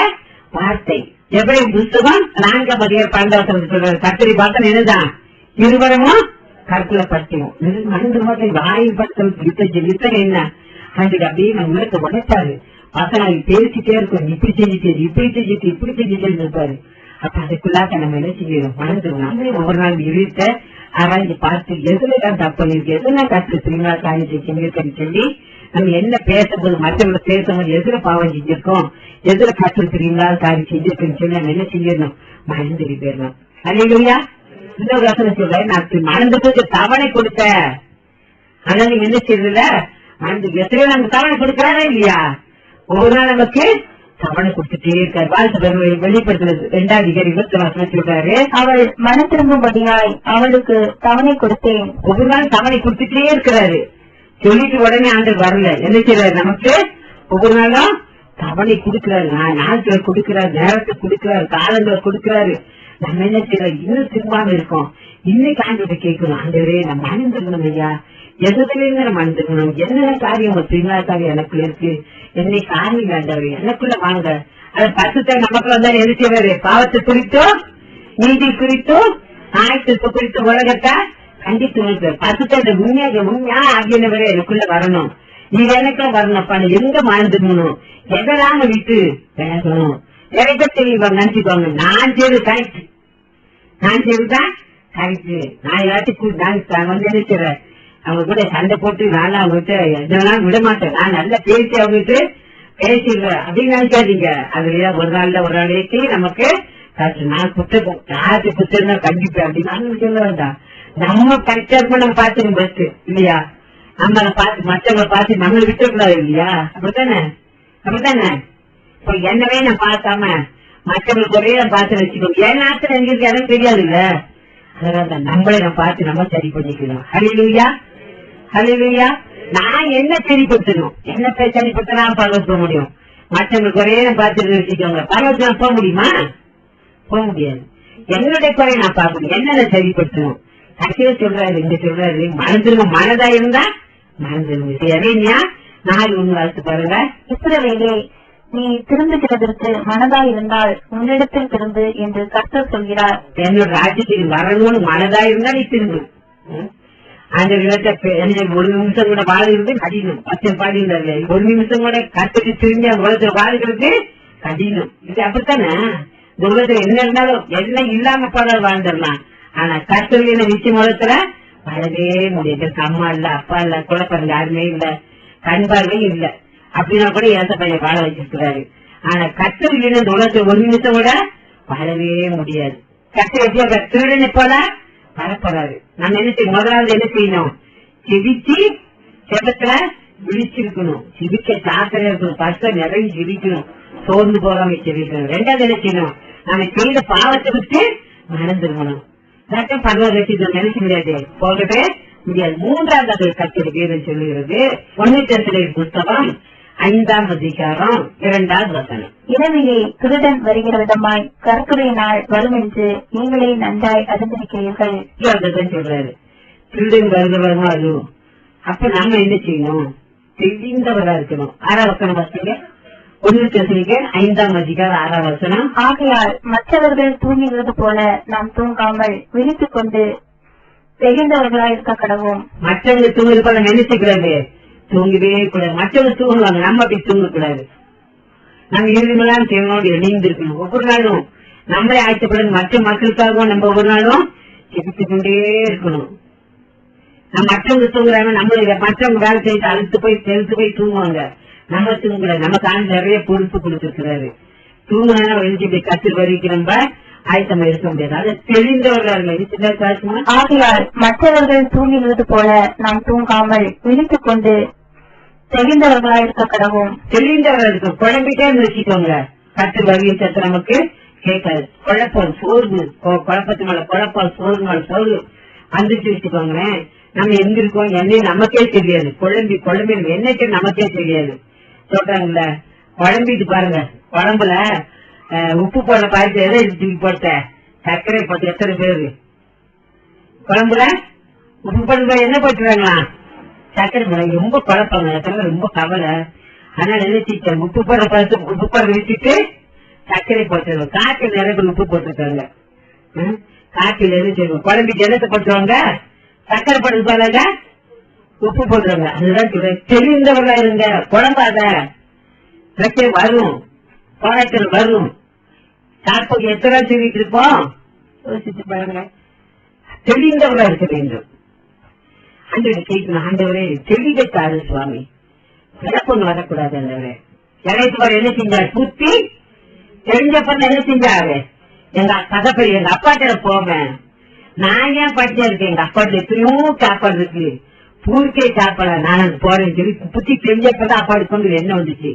வார்த்தை. எவ்வளவு புத்தகம் 4ஆம் அதிகாரம் 12 சொல்றாரு, கத்திரி பார்த்தா என்னதான் இருவரமும் கற்குல பட்டயம் மறந்து வாயின் பட்டம் யுத்தம் என்ன அதுக்கு அப்படியே நம்ம உள்ளத்தை உடைச்சாரு. பசங்க பேசிட்டே இருக்கும், இப்படி செஞ்சுட்டு இப்படி செஞ்சுட்டு இப்படி செஞ்சுட்டு இருப்பாரு. அப்ப அதுக்குள்ளாக்க நம்ம என்ன செய்யணும், மறந்துடும். நம்மளே ஒவ்வொரு நாள் இருத்த ஆராய்ச்சி பார்த்து எதுலாம் தப்பு பண்ணிருக்கு, எதுலாம் கற்று திருவிழா காரியத்தை செஞ்சிருக்கேன்னு சொல்லி நம்ம என்ன பேசும்போது மற்றவங்களை பேசும்போது எதுல பாவம் செஞ்சிருக்கோம், எதுல கற்று திருவிழா காரியம் செஞ்சிருக்குன்னு சொல்லி நம்ம என்ன செய்யணும், மறந்துடி போயிடணும். அல்லேலூயா. இன்னொரு வசனம் சொல்றேன், நான் மறந்துட்டு தவணை கொடுத்தேன். ஆனா நீங்க என்ன செய்யறதுல மறந்து எத்தனையோ நமக்கு தவணை கொடுக்கறாரா இல்லையா, ஒவ்வொரு நாள் நமக்கு தவணை கொடுத்துட்டே இருக்காரு. வாழ்த்து வெளிப்படுத்துறது 2ஆம் அதிகாரம் 20 சொல்றாரு, அவள் மனம் திரும்பும்படியாய் அவளுக்கு தவணை கொடுத்தேன். ஒவ்வொரு நாள் தவணை கொடுத்துட்டே இருக்கிறாரு. சொல்லிட்டு உடனே ஆண்டவர் வரல, என்ன செய்யறாரு, நமக்கு ஒவ்வொரு நாளும் தவணை கொடுக்கிறாரு. நாட்களை கொடுக்கிறாரு, நேரத்தை கொடுக்கிறாரு, காலங்களை கொடுக்கிறாரு. நம்ம என்ன செய்யறோம், இன்னும் திரும்பாம இருக்கோம். இன்னைக்கு ஆண்டவர்கிட்ட கேட்கணும், ஆண்டவரே நம்ம மறந்துடணும் ஐயா, எதுலேருந்து நம்ம மறந்துடணும், என்னென்ன காரியம் திருவிழா காரியம் எனக்குள்ள இருக்கு, என்னை காரணம் ஆண்டவரே எனக்குள்ள வாங்க. அது பசுத்தை நமக்கு வந்தா எது செய்வாரு, பாவத்தை குறித்தோம் நீதி குறித்தோம் ஆயத்திற்கு குறித்த உலகத்தை கண்டித்து பசுத்தை உண்மையா அப்படின்னவரே எனக்குள்ள வரணும், இது எனக்கு வரணும்ப்பா, எங்க மறந்துடணும், எதெல்லாம் விட்டு பேசணும். நிறைய பேர் தெரியும் நினைச்சுக்கோங்க, நான் செய்து கரெக்ட், நான் செய்துதான் கரெக்ட், நான் எல்லாத்தையும் நான் வந்து நினைக்கிறேன் அவங்க கூட சண்டை போட்டு நான் அவங்ககிட்ட எதனாலும் விட மாட்டேன், நான் நல்லா பேசி அவங்ககிட்ட பேசிடுவேன் அப்படின்னு நினைக்காதீங்க. அதுல ஒரு நாளைக்கு நமக்கு நான் புத்தகம் யாருக்கு புத்தகம் கண்டிப்பேன் அப்படின்னு சொல்ல வேண்டாம். நம்ம கரெக்டா இருக்கும், நம்ம பாத்துக்கணும் பெஸ்ட் இல்லையா, நம்மளை பார்த்து மற்றவங்களை பார்த்து நம்மளை விட்டுக்கூடாது இல்லையா, அப்படித்தானே அப்படித்தானே. இப்ப என்னவே நான் பார்க்காம மற்றவங்களுக்கு ஒரே நான் பார்த்து வச்சுக்கோங்க, என் நாத்துல எங்களுக்கு எனக்கு தெரியாது இல்ல, அதனால நம்மளே நம்ம பார்த்து நம்ம சரி பண்ணிக்கணும். ஹல்லேலூயா ஹல்லேலூயா. நான் என்ன சரிப்படுத்தணும், என்ன சரிப்படுத்தினா பரவத்து போக முடியும், மற்றவங்களுக்கு ஒரே நான் பார்த்துட்டு வச்சுக்கோங்க, பரவத்து நான் போக முடியுமா, போக முடியாது. என்னுடைய குறைய நான் பார்க்கணும், என்னென்ன சரிப்படுத்தணும். கடைசியில சொல்றாரு, இங்க சொல்றாரு மறந்துருங்க, மனதா இருந்தா மறந்துருங்க. சரியா 4 1 பாருங்க, இஸ்ரவேலே நீ திரும்புகிறதற்கு மனதா இருந்தால் உன்னிடத்தில் திரும்பு என்று கர்த்தர் சொல்கிறார். என்னோட ராஜ்யத்துக்கு வரணும்னு மனதா இருந்தா நீ திரும்பு. அந்த ஒரு நிமிஷம் கூட வாழ்கிறது கடினம், பச்சை பாடினாரு, ஒரு நிமிஷம் கூட கத்துக்கு திரும்பி அந்த உலகத்துல வாழ்கிறது கடினம். இது அப்படித்தானே, இந்த உலகத்துல என்ன இருந்தாலும் எல்லாம் இல்லாம போல வாழ்ந்துடலாம். ஆனா கர்த்தருடைய நிச்சய உலகத்துல வாழவே முடியாது. அம்மா இல்ல, அப்பா இல்ல, குழப்பம் யாருமே இல்ல, கண் பார்வையும் இல்ல. அப்படின்னா கூட ஏச பையன் வாழ வச்சிருக்கிறாரு. ஆனா கர்த்தருடைய இந்த உலகத்துல ஒரு நிமிஷம் கூட வாழவே முடியாது. கர்த்தர் எப்படி திருடனை போல வரப்போறாரு. நம்ம என்ன செய்யணும்? முதலாவது என்ன செய்யணும்? செவிச்சு செபத்துல விழிச்சிருக்கணும். சிரிக்க சாக்கரையா இருக்கணும். பஸ்ல நிறைய சிரிக்கணும். சோர்ந்து போகாம செவிக்கணும். ரெண்டாவது என்ன செய்யணும்? நம்ம செய்த பாவத்தை விட்டு மறந்துருக்கணும். சட்டம் பரவாயில்ல வச்சு நினைக்க முடியாது, போகவே முடியாது. மூன்றாவது கர்த்தர் வேதம் சொல்லுகிறது 1 புத்தகம் 5ஆம் அதிகாரம் 2வது வசனம். இரவிலே திருடன் வருகிற விதமாய் கர்த்தருடைய நாள் வரும் என்று நீங்களே நன்றாய் அறிந்திருக்கிறீர்கள். சொல்றாரு, திருடன் வருகிறவங்க அதுவும். அப்ப நாம என்ன செய்யணும்? தெரிந்தவரா இருக்கணும். 6ஆம் வசனம் வசங்க 1 5ஆம் அதிகாரம் 6ஆம் வசனம். ஆகையால் மற்றவர்கள் தூங்குகிறது போல நாம் தூங்காமல் விழித்துக் கொண்டு தெரிந்தவர்களாய் இருக்க கடவோம். மற்றவங்க தூங்குறது போல நினைச்சுக்கிறாரு, தூங்கவே கூடாது. மற்றவங்க தூங்குவாங்க, நம்ம அப்படி தூங்கக்கூடாது. நம்ம இருந்தெல்லாம் தேவனோடு இணைந்து இருக்கணும். ஒவ்வொரு நாளும் நம்மளே ஆய்ச்சப்படும் மற்ற மக்களுக்காகவும் நம்ம ஒவ்வொரு நாளும் ஜெபித்துக் கொண்டே இருக்கணும். நம்ம மற்றவங்க தூங்குறாங்க, நம்மளுடைய மற்றவங்க வேலை செய்து அழுத்து போய் தூங்குவாங்க. நம்ம தூங்கக்கூடாது. நமக்கு ஆண்டு நிறைய பொறுப்பு கொடுத்திருக்கிறாரு. தூங்குனா வெளிச்சு கத்து வரைக்கும் நம்ம ஆயத்தமா இருக்க முடியாது. அதை தெரிந்தவர்கள். ஆகையால் மற்றவர்கள் தூங்குகிறது போல நாம் தூங்காமல் விழித்துக் கொண்டு தெரிந்தவர்களாய் இருக்க கடவோம். தெரிந்தவர்கள் இருக்கும். குழம்பிட்டே வச்சுக்கோங்க. கத்து வரியும் சத்து நமக்கு கேட்காது. குழப்பம் சோர்வு, குழப்பத்து மேல குழப்பம், சோர்வு மேல சோர்வு வந்துச்சு வச்சுக்கோங்களேன். நம்ம எங்க இருக்கோம் என்னன்னு நமக்கே தெரியாது. குழம்பி என்னைக்கு நமக்கே தெரியாது. சொல்றாங்கல்ல, குழம்பிட்டு பாருங்க. குழம்புல உப்பு போட பாய்ச்சி எதை தூக்கி போட்ட? சர்க்கரை போட்டு. எத்தனை பேரு குழம்புல உப்பு போட்டு என்ன போட்டுறாங்களா? சர்க்கரை போட. ரொம்ப குழப்பங்க, ரொம்ப கவலை. அதனால நினைச்சிட்டேன், உப்பு போட பார்த்து உப்பு போட வச்சுட்டு சர்க்கரை போட்டுருவாங்க. காய்ச்சல் நிறைய பேர் உப்பு போட்டுருக்காங்க. காய்ச்சல் எது செய்வோம்? குழம்பிட்டு எண்ணத்தை போட்டுருவாங்க, சர்க்கரை போட்டு பாருங்க, உப்பு போட்டுருவாங்க. அதுதான் தெரிந்தவர்களா இருங்க. குழம்பாத. பிரச்சனை வரும், போராட்டம் வரும். சாப்பிட்டு எத்தனை சொல்லிட்டு இருப்போம்? யோசிச்சு பாருங்க. தெரிந்தவர்களா இருக்க வேண்டும். ஆண்டவரை கேட்கணும், ஆண்டவரே தெளிவை தாரு சுவாமி, குழப்பம் வரக்கூடாது. ஆண்டவரே இறைத்துவர் என்ன செஞ்சாரு? புத்தி தெரிஞ்சப்ப என்ன செஞ்சாரு? எங்க கதப்பை எங்க அப்பாட்ட போவேன். நான் ஏன் படிச்சா இருக்கேன்? எங்க அப்பாட்டு எத்தனையோ சாப்பாடு இருக்கு, பூர்க்கே சாப்பாடா நான் போறேன்னு சொல்லி புத்தி தெரிஞ்சப்பதான் அப்பாடு கொண்டு என்ன வந்துச்சு.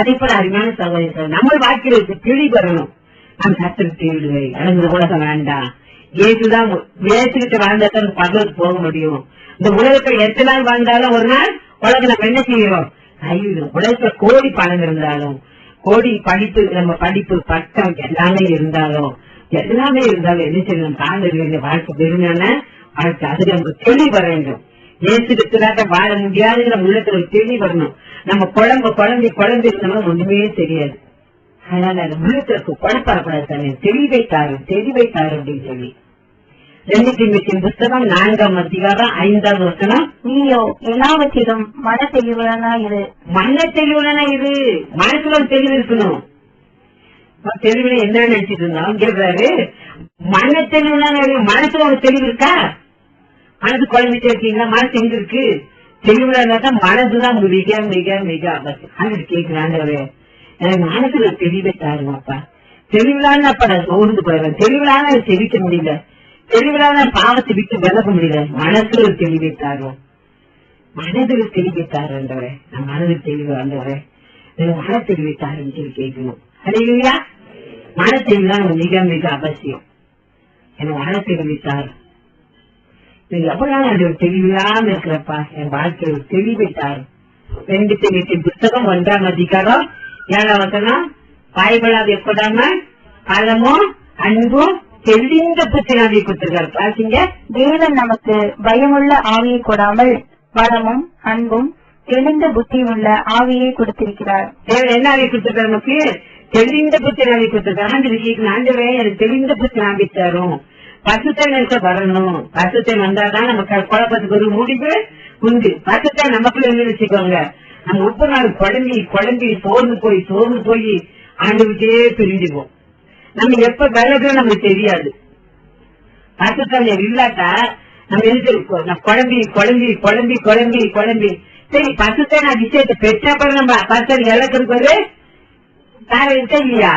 அதே போல அருமையான சகோதரர், நம்ம வாழ்க்கையில தெளி வரணும். நான் கத்திர தேடுவேன், எனக்கு உலகம் வேண்டாம். ஏசுதான் ஏசுகிட்ட வாழ்ந்தாதான் பகலுக்கு போக முடியும். இந்த உலகத்தை எத்தனை நாள் வாழ்ந்தாலும் ஒரு நாள் உலகம் நம்ம என்ன செய்யறோம்? கைவிடும். உலகத்துல கோடி பணம் இருந்தாலும், கோடி படிப்பு, நம்ம படிப்பு பட்டம் எல்லாமே இருந்தாலும் என்ன செய்யணும்? காண்ட வாழ்க்கை பெருமையான வாழ்க்கை. அதுக்கு நமக்கு தெளி வர வேண்டும். ஏசுகிட்டு வாழ முடியாதுங்கிற உள்ளத்துல ஒரு தெளி வரணும். நம்ம குழம்பு இருந்தோம்னா ஒண்ணுமே தெரியாது. அதனால அந்த உள்ளத்திற்கு குழப்பக்கூடாது தானே. தெளிவை தாரு அப்படின்னு சொல்லி 2 தீமோத்தேயு புத்தகம் 4ஆம் அதிகாரம் 5வது வசனம். நீயோ எல்லாவற்றிலும் மன தெளிவுடனா இரு. மனசுல ஒரு தெளிவு இருக்கணும். தெளிவுல என்ன நினைச்சிட்டு இருந்தோம் கேட்கிறாரு. மன தெளிவுனா மனசுல ஒரு தெளிவு இருக்கா? மனசு குழம்பிட்டே இருக்கீங்களா? மனசு எங்க இருக்கு? தெளிவுல இருந்தா மனசுதான் மிக மிக மிக அவசியம். கேட்கிறாண்டவரே, எனக்கு மனசுல தெளிவை தாருமாப்பா. தெளிவிலான அப்ப நான் சோர்ந்து போயிடுறேன். தெளிவிலான செவிக்க முடியல. தெளிவிலான பாவத்தை விட்டு விலக முடியல. மனசுல ஒரு தெளிவை தாரும். மனதில் தெளிவை தாருன்றவரே, நான் மனதில் தெளிவு ஆண்டவரே, மன தெளிவை தாருன்னு சொல்லி கேட்கணும். இல்லையா? மன தெளிவுதான் மிக மிக அவசியம். எனக்கு மன தெளிவை தாரு. எவ்வளவு தெளிவில்லாம இருக்கிறப்பா, என் வாழ்க்கையில் ஒரு தெளிவை தாரும். 2 தீமோத்தேயு புத்தகம் 1ஆம் அதிகாரம் 7ஆம் வசனம். பாய்படாது எப்படாம பலமும் அன்பும் தெளிந்த புத்தினாவை கொடுத்திருக்காரு. பாத்தீங்க, தேவன் நமக்கு பயமுள்ள ஆவியை கொடாமல் பலமும் அன்பும் தெளிந்த புத்தியுள்ள ஆவியை கொடுத்திருக்கிறார். தேவன் என்ன ஆவியை கொடுத்திருக்காரு? நமக்கு தெளிந்த புத்தினாவை கொடுத்திருக்காரு. ஆண்டவரே எனக்கு தெளிந்த புத்தினாவை தரும். பசுத்த வரணும். பசுத்தை வந்தாதான் நமக்கு குழப்பத்துக்கு ஒரு முடிவு உண்டு. பசுத்தை நமக்குள்ள இருந்து வச்சுக்கோங்க. நம்ம ஒவ்வொரு நாள் குழம்பி சோர்ந்து போய் ஆண்டவருக்கே பிரிஞ்சுவோம். நம்ம எப்ப விலகுன்னு நமக்கு தெரியாது. பசுத்தாவியர் இல்லாட்டா நம்ம எழுதிருக்கோம் குழம்பி குழம்பி குழம்பி குழம்பி குழம்பி. சரி, பசுத்தான அபிஷேகத்தை பெற்றப்பறம் நம்ம பசுத்தாவி இழக்கிறதுக்கு ஒரு காரணம் இருக்கா இல்லையா?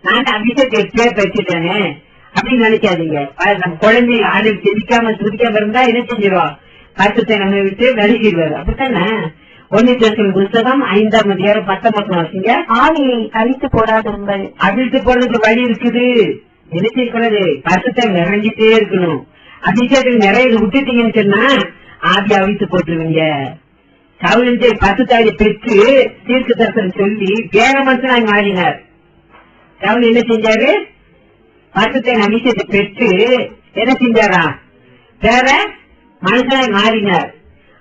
நான் அபிஷேகத்தை எப்படியே பெற்றுட்டேனே அப்படின்னு நினைக்காதீங்க. நம்ம குழம்பி ஆடு செதிக்காம துதிக்காம இருந்தா என்ன செஞ்சிருவோம்? பசுத்தை நம்ம விட்டு விலகிடுவாரு. அப்படித்தானே? 1 Thessalonians புத்தகம் 5ஆம் அதிகாரம் 19 வாசிங்க. ஆவியை அழித்து போடாதிருங்கள். அழித்து போடுறதுக்கு வழி இருக்குது. என்ன செய்யக்கூடாது? பசுத்தை நிறைஞ்சிட்டே இருக்கணும். அபிஷேகம் நிறைய விட்டுட்டீங்கன்னு சொன்னா ஆவி அழித்து போட்டுருவீங்க. சவுல் பசுத்தாவியை பெற்று தீர்க்க தரிசனம் சொல்லி வேற மனுஷனாக மாறினார். சவுல் என்ன செஞ்சாரு? பசுத்தை அபிஷேகத்தை பெற்று என்ன செஞ்சாரா? வேற மனுஷனாக மாறினார்.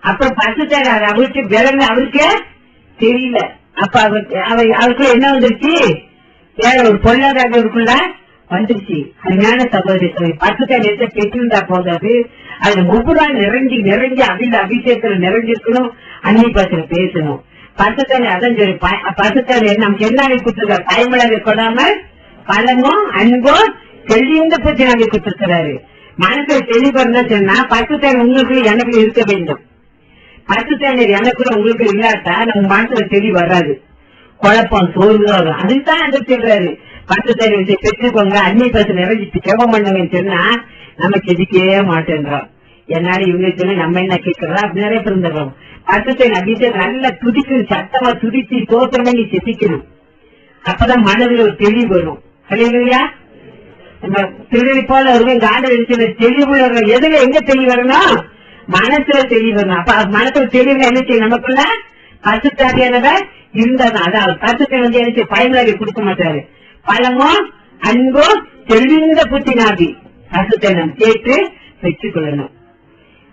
அப்ப பசுத்தார் அவருக்கு விலங்கு அவருக்கு தெரியல. அப்ப அவருக்கு என்ன வந்துருச்சு? வேற ஒரு பொருளாதாரக்குள்ள வந்துருச்சு. அதனால சகோதரி பசுத்தார் பெற்றிருந்தா போதாது, அதுல ஒவ்வொரு நாள் நிறைஞ்சி நிறைஞ்சி அதில் அபிஷேகத்துல நிறைஞ்சிருக்கணும். அன்னி பாசல பேசணும். பசுத்தார் அதான் சொல்லி பசுத்தார் நமக்கு என்ன கொடுத்துருக்காரு? பயமளவை கொடாம பலமும் அன்பும் தெளிந்த பற்றி நாங்கள் கொடுத்திருக்கிறாரு. மனசுல தெளிவா இருந்தா சொன்னா பசுத்தார் உங்களுக்கு எனக்கு இருக்க வேண்டும். பசுத்தார் எனக்குள்ள உங்களுக்கு இல்லாட்டா நம்ம மனசுல தெளிவு வராது. குழப்பம் சோர்வு வரும். அதுதான் அந்த சொல்றாரு பசுத்தார் பெற்றுக்கோங்க, அன்னி பாச நிறைஞ்சிட்டு ஜெபம் பண்ணுங்கன்னு சொன்னா நம்ம செதிக்கவே மாட்டேன்றோம். என்னால இவங்க சொல்லி நம்ம என்ன கேட்கறோம் அப்படி நிறைய பிறந்துடுறோம். பசுத்தார் அபிஷேகம் நல்லா துடிக்கணும், சத்தமா துடிச்சு தோற்றமே நீ செதிக்கணும். அப்பதான் மனதில் ஒரு தெளிவு வரும். இல்லையா? நம்ம திருநெல்வேலி போல வருவோம். காண்ட தெளிவு எதுல எங்க தெளிவு வரணும்? மனசுல தெளிவு வரணும். அப்ப மனசுல தெளிவு என்ன செய்யும்? நமக்குள்ள பசுத்தாவியானத இருந்தாதான். அதாவது பசுத்தை என்ன பயனாளி கொடுக்க மாட்டாரு. பழமோ அன்போ தெளிந்த புத்தி நாதி பசுத்தை நாம் கேட்டு பெற்றுக் கொள்ளணும்.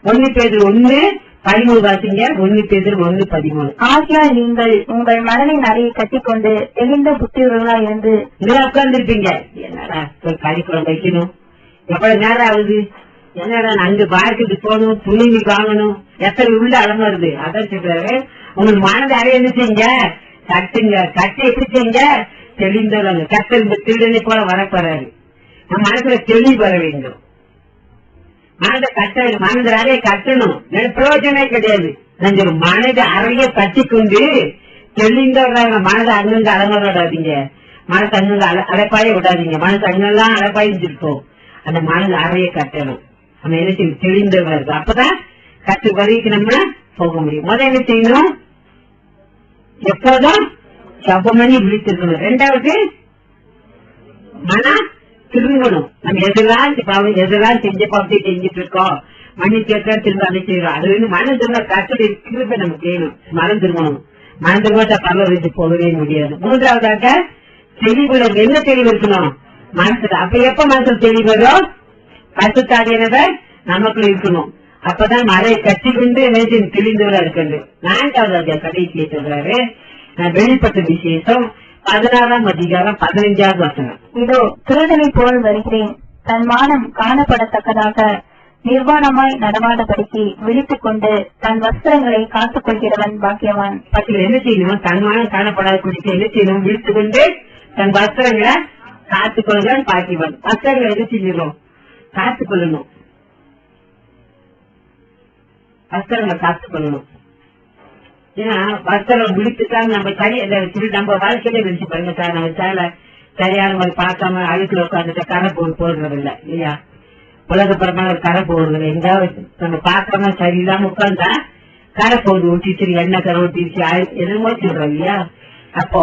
1 Peter 1:13 வாசிங்க. 1 Peter 1:13. ஆகையால் நீங்கள் உங்கள் மனதின் அறையை கட்டிக்கொண்டு தெளிந்த புத்தியுள்ளவர்களா இருந்து உட்கார்ந்து இருப்பீங்க. என்னடா கறிக்குளம் வைக்கணும், எவ்வளவு நேரம் ஆகுது, என்னடா அங்கு பார்க்கிட்டு போகணும், துணி வாங்கணும், எத்தனை உள்ள அலமருது. அதான் சொல்றாரு உங்க மனதை அறைய என்ன செய்யுங்க? கட்டுங்க. கட்டி எப்படி செய்யுங்க? தெளிந்தவங்க கட்டல் திருடனை போல வரப்போறாரு. நம்ம மனசுல தெளிவு வர வேண்டும். மனதை கட்டணும், மனதை அறைய கட்டணும். பிரயோஜனமே கிடையாது. மனதை அறைய கட்டிக்கொண்டு தெளிந்தவர்களாக மனதை அங்கங்க அலமராடாதீங்க. மனசு அங்கங்க அடைப்பாய விடாதீங்க. மனசு அங்கெல்லாம் அடைப்பாயிருக்கும். அந்த மனது அறைய கட்டணும். நம்ம என்ன செய்யணும்? தெளிந்தவர்களா இருக்கும். அப்பதான் கட்டு வரைக்கும் நம்ம போக முடியும். முதல்ல என்ன செய்யணும்? எப்போதும் ஜெபமணி விழித்திருக்கணும். 2வது மன திரும்பணும். நம்ம எதெல்லாம் செஞ்ச பாவத்தை செஞ்சுட்டு இருக்கோம், மணி கேட்க திரும்ப அதை செய்யறோம். அது வந்து மனம் திரும்ப கட்டுரை திரும்ப நமக்கு வேணும். மனம் திரும்பணும். மனம் திரும்ப பரவாயில்ல போகவே முடியாது. 3வதாக தெளிவுல என்ன தெளிவு இருக்கணும்? மனசுல. அப்ப எப்ப மனசுல தெளிவு வரும்? பசுத்தாவியானத நமக்குள்ள இருக்கணும். அப்பதான் மழையை கட்டி கொண்டு தெளிந்தவரா இருக்கிறது. 4வது கடைசியை சொல்றாரு வெளிப்பட்ட விசேஷம் 16ஆம் அதிகாரம் 15வது வசனம். இதோ திருடனை போல் வருகிறேன், தன் மானம் காணப்படத்தக்கதாக நிர்வாணமாய் நடமாடபடிக்கு விழித்துக் கொண்டு தன் வஸ்திரங்களை காத்துக் கொள்கிறவன் பாக்கியவான். பத்தில என்ன செய்யணும்? தன் மானம் காணப்படாத குடிக்க என்ன செய்யணும்? விழித்துக் கொண்டு தன் வஸ்திரங்களை காத்துக் கொள்கிறான் பாக்கியவான். வஸ்திரங்களை என்ன செய்யணும்? காத்துக் கொள்ளணும். வஸ்திரங்களை காத்துக் கொள்ளணும். ஏன்னா வஸ்திரம் விழித்துக்காக நம்ம நம்ம வாழ்க்கையில விழிச்சு பாருங்க சார். நம்ம சேலை சரியான மாதிரி பார்க்காம அழுக்குல உட்காந்துட்டு கரை போடுறது இல்ல இல்லையா? உலகப்புறமா கரை போடுறது இல்லை. எங்காவது நம்ம பார்க்காம சரியில்லாம உட்காந்தா கரை போடு ஒட்டிச்சு, எண்ணெய் கரை ஒட்டிச்சு, என்னமோ சொல்றோம் இல்லையா? அப்போ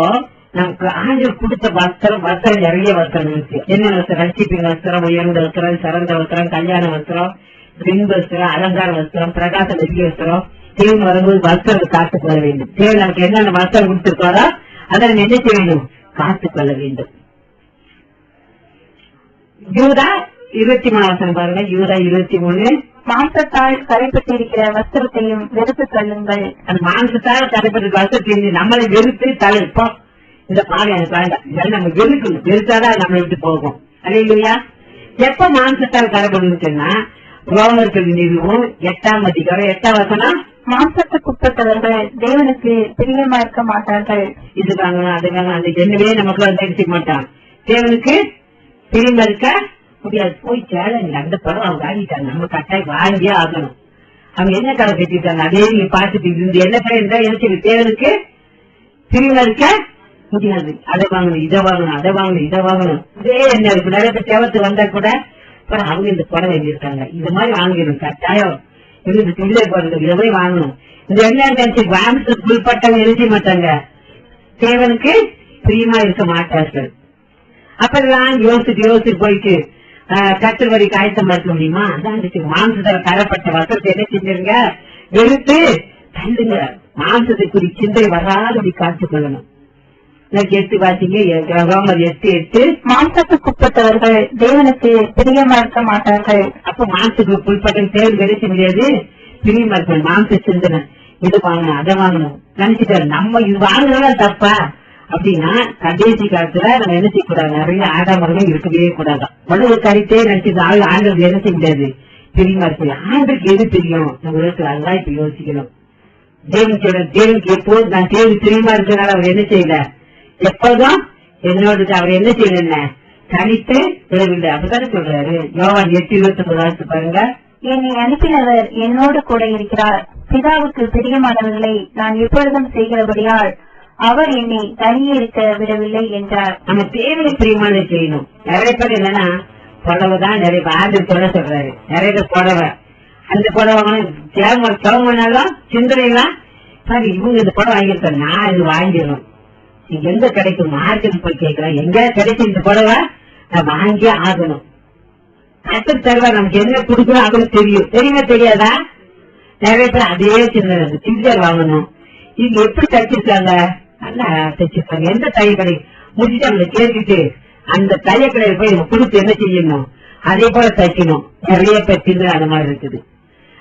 நமக்கு ஆண்டவர் கொடுத்த வஸ்திரம் நிறைய வஸ்திரம் இருக்கு. என்ன வஸ்திரம்? ரட்சிப்பின் வஸ்திரம், உயர்ந்த வஸ்திரம், சிறந்த வஸ்திரம், கல்யாண வஸ்திரம், பின் வஸ்திரம், அலங்கார வஸ்திரம், பிரகாச வெள்ளி வஸ்திரம். தேவன் வரும்போது வஸ்திரத்தை காத்துக் கொள்ள வேண்டும். தேவன் நமக்கு என்னென்ன வஸ்திரம் கொடுத்திருக்காரோ அதை நம்ம என்ன செய்ய வேண்டும்? காத்துக் கொள்ள வேண்டும். யூதா 23 பாருங்க. யூதா 23. மாம்சத்தால் கரைப்பட்டிருக்கிற வஸ்திரத்தையும் வெறுத்து தள்ளுங்கள். அந்த மாம்சத்தால் கரைப்பட்ட வஸ்திரத்தை நம்மளை வெறுத்து தள்ளிப்போம். இந்த பாடம் எனக்கு வேண்டாம். நம்ம வெறுக்கணும். வெறுத்தாதான் நம்ம விட்டு போகும். அதே இல்லையா? எப்ப மாம்சத்தால் கரைப்படும் சொன்னா ரோமர்கள் நிறுவனம் 8ஆம் அதிகாரம் 8ஆம் வசனம். மாம்சத்துக்குட்பட்டவர்கள் தேவனுக்கு பிரியமா இருக்க மாட்டார்கள். இது வாங்கணும், அது வாங்கணும், அந்த என்னவே நமக்கு வந்து செய்ய மாட்டான். தேவனுக்கு பிரியமா இருக்க முடியாது. போய் சேலஞ்ச் அந்த படம் அவங்க ஆடிட்டாங்க, நம்ம கட்டாயம் வாங்கியே ஆகணும். அவங்க என்ன கதை கட்டிட்டாங்க அதே நீங்க பாத்துட்டு இருந்து என்ன பேர் இருந்தா எனக்கு தேவனுக்கு பிரியமா இருக்க முடியாது. அதை வாங்கணும், இதை வாங்கணும், அதை வாங்கணும், இதை வாங்கணும். இதே என்ன இருக்கு நிறைய பேர் தேவத்து வந்தா கூட அவங்க இந்த படம் வாங்கியிருக்காங்க, இந்த மாதிரி வாங்கிடும் கட்டாயம். இந்த பிள்ளை போறது இதை மாதிரி வாங்கணும். இந்த என்ன வாங்கத்துக்கு உள்பட்டவங்க எழுதி மாட்டாங்க, தேவனுக்கு பிரியமா இருக்க மாட்டார்கள். அப்பதான் யோசிச்சு போயிட்டு கத்தர் வரைக்கும் ஆயத்தமா இருக்க முடியுமா? அதான் மாம்சத்துல கரப்பட்ட வசத்தை என்ன செஞ்சிருங்க, வெறுத்து தள்ளுங்க. மாம்சத்துக்குரிய சிந்தை வராதபடி காத்துக் கொள்ளணும். எட்டு பாத்தீங்க ரோமர் 8:8 மாம்சத்துக்குட்பட்டவர்கள் தேவனுக்கு பிரியமா இருக்க மாட்டார்கள். அப்ப மாம்சத்துக்கு உட்பட்ட தேவை கிடைக்க முடியாது, பிரியமா இருக்கணும். மாம்ச சிந்தனை இது வாங்கணும், அதை வாங்கணும் நினைச்சுட்டாரு. நம்ம இது வாங்கினாலும் தப்பா அப்படின்னா கடைசி காலத்துல நம்ம என்ன செய்யக்கூடாது, நிறைய ஆடாமரம் இருக்கவே கூடாது. உடம்பு கருத்தே நினைச்சது ஆண்டவர் என்ன செய்ய முடியாது, பிரியமா இருக்கு. ஆண்டுக்கு எது தெரியும் நம்ம அதுதான் இப்ப யோசிக்கணும். தேவனுக்கு எப்போது நான் தேவனுக்கு பிரியமா இருக்கிறனால அவர் என்ன செய்யல, எப்போதும் என்னோட அவர் என்ன செய்யல தனித்து விடவில்லை. அப்படித்தானே சொல்றாரு யோவான் 8:29 பாருங்க. என்னை அனுப்பினவர் என்னோடு கூட இருக்கிறார், பிதாவுக்கு பிரியமானவர்களை நான் எப்பொழுதும் செய்கிறபடியால் அவர் என்னை தனியே இருக்க விடவில்லை என்றார். நம்ம தேவனுக்கு பிரியமான செய்யணும். நிறைய பேர் என்னன்னா புடவைதான் நிறைய ஆண்டு சொல்ல சொல்றாரு, நிறைய பேர் புடவை அந்த புடவை கிளம்பினாலும் சிந்தனைலாம் சார் இவங்க இந்த புடவை வாங்கியிருக்காரு, நான் இது வாங்கிடணும். எங்க கிடைக்கும் மார்க்கெட் போய் கேட்கிறேன், எங்க கிடைக்கும் இந்த புடவை நான் வாங்கியே ஆகணும். கத்தர் தருவா நமக்கு என்ன கொடுக்கணும் அவங்களுக்கு தெரியும், தெரியுமா தெரியாதா? நிறைய பேர் அதே சிந்தனை சிந்தர் வாங்கணும். இங்க எப்படி தைச்சிருக்காங்க, நல்லா தைச்சிருக்காங்க, எந்த தைய கடை முடிச்சுட்டு அவங்க கேட்டுட்டு அந்த தைய கடையை போய் நம்ம கொடுத்து என்ன செய்யணும், அதே போல தைக்கணும். நிறைய பேர் சிந்தனை அந்த மாதிரி இருக்குது.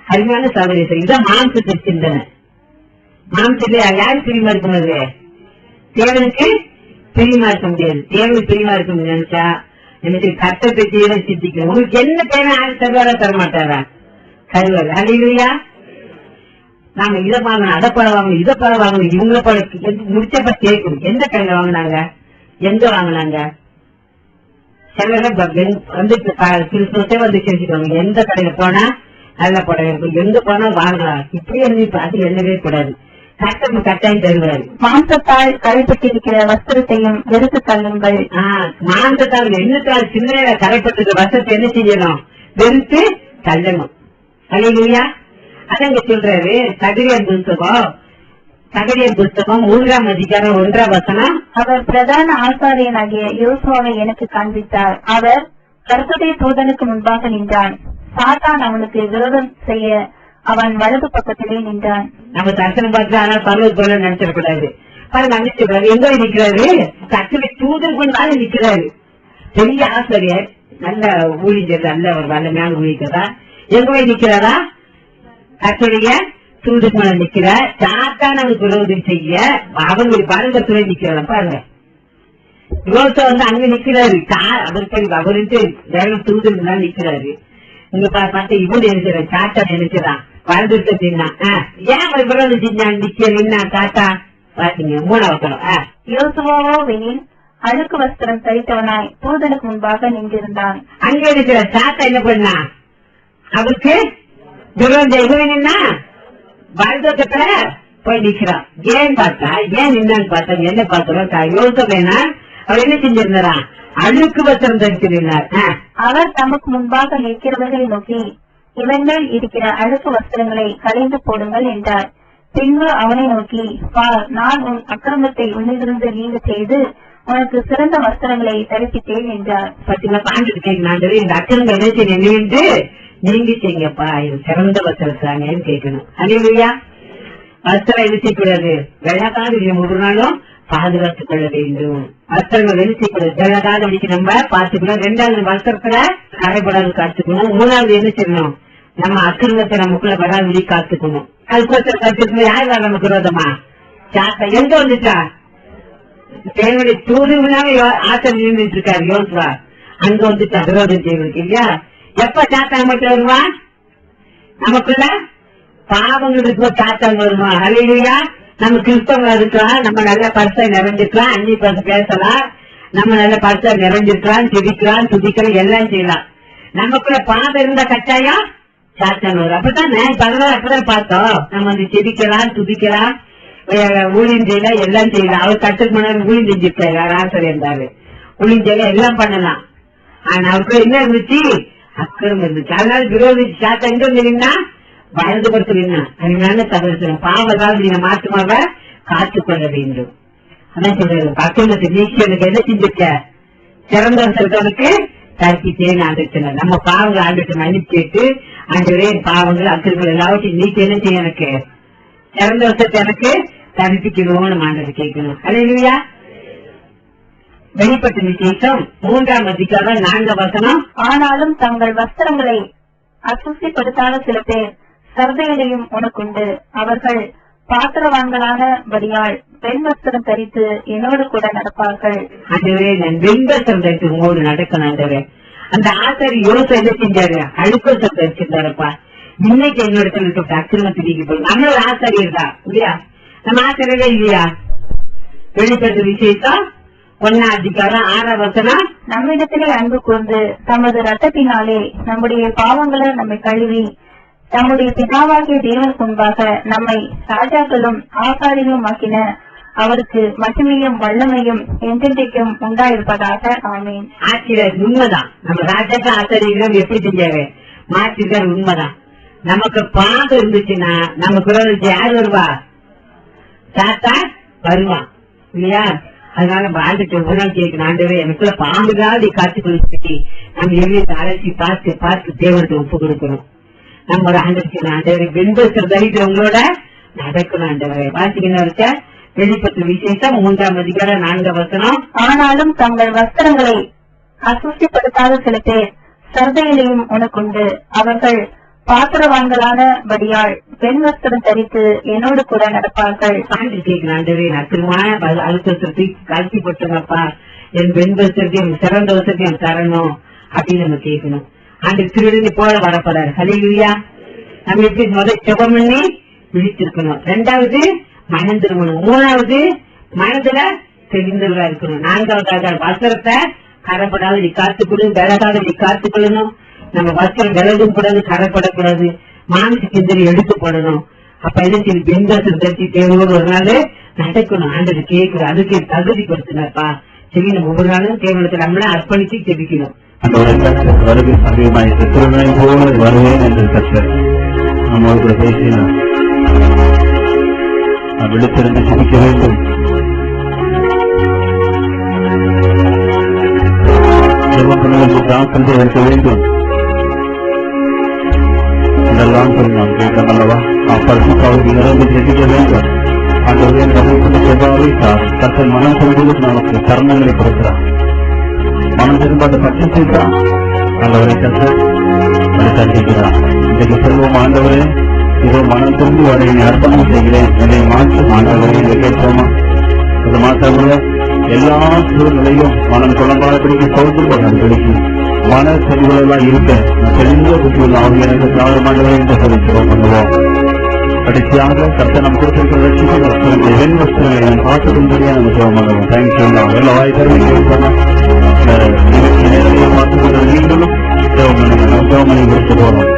அருமையான சகோதரி, இதான் மாம்சத்தை சிந்தனை. மாம்சத்துல யாரு பிரியமா இருக்கணும், தேவனுக்கு பிரியமா இருக்க முடியாது. தேவனுக்கு பிரியமா இருக்க முடியாது நினைச்சா எனக்கு கட்டத்தை தீவிர சிந்திக்கணும். உங்களுக்கு என்ன தேவை ஆறு தருவாரா தரமாட்டாரா? தருவாரு. அல்லேலூயா. நாங்க இதை வாங்கணும், அதை பழம் வாங்கணும், இதை பழம் வாங்கணும், இவங்கள பழம் முடிச்சப்ப கேட்கணும். எந்த கடையில வாங்கினாங்க, எங்க வாங்கினாங்க? சில வந்து கிறிஸ்துவத்தை வந்து செஞ்சுக்கோங்க, எந்த கடையில போனா நல்ல புடவை இருக்கும், எங்க போனா வாங்கலாம். இப்படி அது என்னவே கூடாது. கட்டம் கட்டாயம் தருவாரு. மாம்சத்தால் கரைப்பட்டிருக்கிற வஸ்திரத்தையும் வெறுத்து தள்ளுங்கள். மாம்சத்தால் எண்ணத்தால் சின்ன கரைப்பட்டிருக்கிற வஸ்திரத்தை என்ன செய்யணும், வெறுத்து தள்ளணும். அல்லேலூயா. அதங்க சொல்றாரு சகரியான் புஸ்தகம் 3ஆம் அதிகாரம் 1ஆம் வசனம். அவர் பிரதான ஆசாரியனாகிய யோசுவாவை எனக்கு காண்பித்தார். அவர் கர்த்தருடைய தூதனுக்கு முன்பாக நின்றான். சாத்தான் அவனுக்கு விரோதம் செய்ய அவன் வலது பக்கத்திலே நின்றான். நம்ம தர்சனம் பார்த்து ஆனால் பருவத் போல நினைச்சிடக்கூடாது. பாருங்க நினைச்சிருக்காரு, எங்க நிக்கிறாரு, கர்த்தருடைய தூதன் கொண்டாலும் நிக்கிறாரு. பெரிய ஆசிரியர், நல்ல ஊழியர், நல்ல ஒரு வல்லமையான ஊழியர். எங்க போய் நிக்கிறாரா, கர்த்தருடைய தூதன் மேல நிக்கிறார். சாத்தான் அவனுக்கு விரோதம் செய்ய அவங்களுடைய பரங்கத்துல நிக்கிறாங்க. பாருங்க யோசா வந்து அங்க நிக்கிறாரு, அவருக்கு தூதன் தான் நிக்கிறாரு. இங்க பார்த்து இவன் நினைச்சிடறான், சாத்தான் நினைச்சிடான் வளர்ந்துட்டு அப்படின்னா ஏன் விரோதம் செஞ்சான் நின்னா தாத்தா பாத்தீங்க. 3ஆம் வசனம். யோசுவாவோ வெனில் அழுக்கு வஸ்திரம் தரித்தவனாய் தூதனுக்கு முன்பாக நின்றிருந்தான். அங்க இருக்கிற தாத்தா என்ன பண்ணா, அவருக்கு விரோதம் இவனா வலதுபக்கத்துல போய் நிக்கிறான். ஏன் பார்த்தா, ஏன் நின்னான்னு பார்த்தா என்ன பார்த்தோம், யோசுவேனா அவர் என்ன செஞ்சிருந்தாரான், அழுக்கு வஸ்திரம் தரித்திருந்தார். அவர் தமக்கு முன்பாக நிற்கிறவர்களை நோக்கி இவன் மேல் இருக்கிற அழுக்கு வஸ்திரங்களை களைந்து போடுங்கள் என்றார். பின்பு அவனை நோக்கி, பார், நான் உன் அக்கிரமத்தை உன்னிலிருந்து நீங்க செய்து உனக்கு சிறந்த வஸ்திரங்களை தரிப்பித்தேன் என்றார். பாத்தீங்களா, பாண்டிட்டு கேட்கணும், இந்த அக்கிரமம் என்ன செய்ய நீங்க செய்யுங்கப்பா, இது சிறந்த வஸ்திரத்தானேன்னு கேட்கணும். அல்லேலூயா. வஸ்திரம் என்ன செய்யக்கூடாது, வெள்ளக்காக ஒரு நாளும் பாதுகாத்துக் கொள்ள வேண்டும். வஸ்திரங்கள் என்ன செய்யக்கூடாது, வெள்ளக்காக அடிக்க நம்ம பாத்துக்கணும். 2வது வஸ்திரத்துல கரைபடாது காத்துக்கணும். 3வது என்ன செய்யணும், நம்ம அக்கிரமத்தை நமக்குள்ள வராது காத்துக்கணும். அதுக்கோசரம் கத்துக்கணும். யார் வர நமக்கு விரோதமா, சாத்தா எங்க வந்துட்டா, தேவனுடைய தூதுனாவே ஆசை நின்றுட்டு இருக்காரு யோசுவா, அங்க வந்துட்டா விரோதம் செய்வதற்கு இல்லையா. எப்ப சாத்தா நமக்கு வருவான், நமக்குள்ள பாவங்களுக்கு சாத்தாங்க வருவான். அல்லேலூயா. நம்ம கிறிஸ்தவங்களா இருக்கலாம், நம்ம நல்ல பரிசை நிறைஞ்சிருக்கலாம், அன்னி பேசலாம், நம்ம நல்ல பரிசா நிறைஞ்சிருக்கலாம், ஜெபிக்கலாம், துதிக்கலாம், எல்லாம் செய்யலாம். நமக்குள்ள பாவம் இருந்தா கட்டாயம் சாத்தான் வரும். அப்பதானே அப்பதான் பார்த்தோம். நம்ம வந்து ஜெபிக்கலாம், துதிக்கலாம், ஊழியம் செய்யலாம், எல்லாம் செய்யலாம். அவர் கட்டுக்கு முன்னாடி ஊழியம் செஞ்சிருக்காரு, ஆசிரியர் இருந்தாரு, ஊழியம் செய்யலாம், எல்லாம் பண்ணலாம். ஆனா அவருக்குள்ள என்ன இருந்துச்சு? அக்கிரமம் இருந்துச்சு. அதனால விரோதிச்சு சாத்தான் எங்க இருந்தீங்கன்னா வலது படுத்துறீங்கன்னா அதனால தவிர பாவத்தால் நீங்க மாற்றுமாக காத்துக்கொள்ள வேண்டும். அதான் சொல்றது பக்கத்து நீச்சலுக்கு என்ன செஞ்சிருக்க? சிறந்த இருக்கவனுக்கு தடுப்பித்தேன்னு ஆண்டுச்சுன நம்ம பாவங்களை ஆண்டுட்டு மன்னிப்பு கேட்டு ஆண்டவரே பாவங்கள் அக்கிரங்கள் எல்லாவற்றையும் நீக்க என்ன செய்ய எனக்கு சிறந்த வருஷத்தை எனக்கு தடுப்பிக்கணும்னு நம்ம ஆண்டவர் கேட்கணும். அல்லேலூயா. வெளிப்பட்ட விசேஷம் 3ஆம் அதிகாரம் 4ஆம் வசனம். ஆனாலும் தங்கள் வஸ்திரங்களை அசுசிப்படுத்தாத சில பேர் சர்தையிலையும் உனக்குண்டு. அவர்கள் பாத்திரவான்களானபடியால் பெண் வஸ்திரம் தரித்து என்னோடு கூட நடப்பார்கள். ஆண்டவரே நான் வெண் வஸ்திரம் தரித்து உங்களோடு நடக்கணும். ஆண்டவரே அந்த ஆசாரி யோசனை என்ன செஞ்சாரு? அழுக்கு வஸ்திரம் தரிச்சிருந்தாருப்பா. இன்னைக்கு என்னோட அக்கிரமத்தை நீக்கி போய் நம்மளோட ஆசாரியர் தான் இல்லையா? நம்ம ஆசாரியரே இல்லையா? வெளிப்பட்ட விசேஷம் 1ஆம் அதிகாரம் 6ஆம் வசனம். நம்மிடத்திலே அன்பு கூர்ந்து தமது ரத்தத்தினாலே நம்முடைய பாவங்களை நம்மை கழுவி தம்முடைய பிதாவாகிய தேவனுக்கு முன்பாக நம்மை ராஜாக்களும் ஆசாரிகளும் ஆக்கின அவருக்கு மகிமையும் வல்லமையும் என்றென்றைக்கும் உண்டாயிருப்பதாக. ஆமீன். ஆசிரியர் உண்மைதான். நம்ம ராஜாக்கள் ஆசாரிகளும் எப்படி செஞ்சாரு? மாற்றிருக்காரு. உண்மைதான். நமக்கு பாவம் இருந்துச்சுன்னா நமக்கு யார் வருவா? சாத்தான் வருவான் இல்லையா? அதனால ஆண்டுட்டு ஒரு நாள் கேட்கணும், ஆண்டவரே எனக்குள்ள பாம்புகாடி காத்து கொடுத்து நம்ம எவ்வளவு அலசி பார்த்து பார்த்து தேவனுக்கு ஒப்பு கொடுக்கணும். நம்ம ஒரு ஆண்டவரை வெண்பஸ்திரம் தரிக்கிறவங்களோட நடக்கணும். ஆண்டவரை வாசிக்கணும் இருக்க வெளிப்பட்ட விசேஷம் 3ஆம் அதிகாரம் 4ஆம் வசனம். ஆனாலும் தங்கள் வஸ்திரங்களை அசுசிப்படுத்தாத சில பேர் சர்தையிலையும் உனக்குண்டு. அவர்கள் பாத்திரவான்களானபடியால் பெண் வஸ்திரம் தரித்து என்னோடு கூட நடப்பார்கள். ஆண்டு கேட்கணும், ஆண்டவரே நத்திரமான அழுத்தத்தை கல்வி போட்டுங்கப்பா, என் பெண் வஸ்திரத்தையும் சிறந்த வஸ்திரத்தையும் தரணும் அப்படின்னு நம்ம கேட்கணும். ஆண்டு திருவிழி போல வரப்படாது. ஹல்லேலூயா. நம்ம எப்படி முதல் ஜெபம் பண்ணி விழித்திருக்கணும். 2வது மனம் திரும்பணும். 3வது மனதுல தெரிந்தவர்களா இருக்கணும். 4வது வஸ்திரத்தை கரப்படாத நீ காத்துக்கொள்ளணும், விலகாத நீ காத்துக்கொள்ளணும். நம்ம வஸ்திரம் விலகும் கூடாது, கரப்படக்கூடாது, மாமிச சிந்தனை எடுக்கப்படணும். அப்ப என்ன செய்யும்? பெண்வஸ்திரம் தரிசி தேவையோடு ஒரு நாள் நடக்கணும். ஆண்டு கேட்கணும். அதுக்கு தகுதி கொடுத்துனாப்பா. சரி, நம்ம ஒவ்வொரு நாளும் தேவனுக்கு நம்மள அர்ப்பணிச்சு ஜெபிக்கணும். வருவேன் என்று கற்று நம்மளோட பேசினார். விழுத்திருந்து சிரிக்க வேண்டும். தாக்கல் இருக்க வேண்டும். இதெல்லாம் சொன்னான் கேட்க அல்லவா? பரிசுத்தாவுக்கு நிரம்பி ஜெபிக்க வேண்டும். கர்த்தர் மனம் கொண்டு நமக்கு தருணங்களை கொடுக்கிறார். மனம் திரும்ப அந்த பற்றி செய்கிறான். ஆண்டவரை கர்த்தர் அதை கண்டிக்கிறார். இன்றைக்கு செல்வோம், ஆண்டவரே இதோ மனம் திரும்பி வரை அர்ப்பணம் செய்கிறேன், என்னை மாற்றும் ஆண்டவரே என்று கேட்போமா? அது மாத்திரமல்ல, எல்லா சூழ்நிலையும் மனம் குழம்பாதபடிக்கு சோர்ந்து போன பிடிக்கும். மன செறிவுகளெல்லாம் இருக்க தெளிந்த புத்தியுள்ள ஆவியனுக்கு தாழ்மாண்டவரை என்று சொல்லிக்கிறோம் பண்ணுவோம். கடைசியாக கர்த்தர் நம் கொடுத்திருக்கிற வஸ்திரங்களை வெண் வஸ்திரங்களை நாம் பார்த்துக்கொண்டே நம்ம ஜெபம் பண்ணுவோம். தேங்க்யூ. எல்லா வாய்ப்பரும் நேரடியாக பார்த்துக்கொண்ட நீங்களும் ஜெபமணி கொடுத்து போறோம்.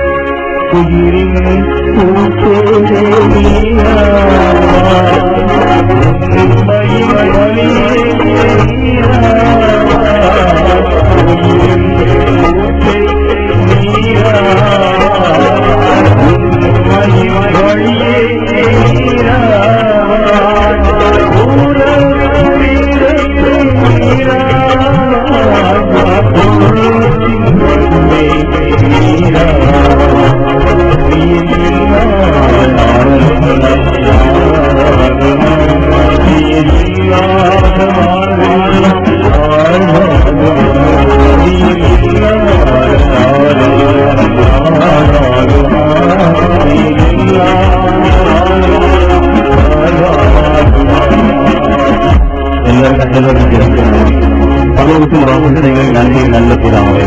நல்ல பிதாவே,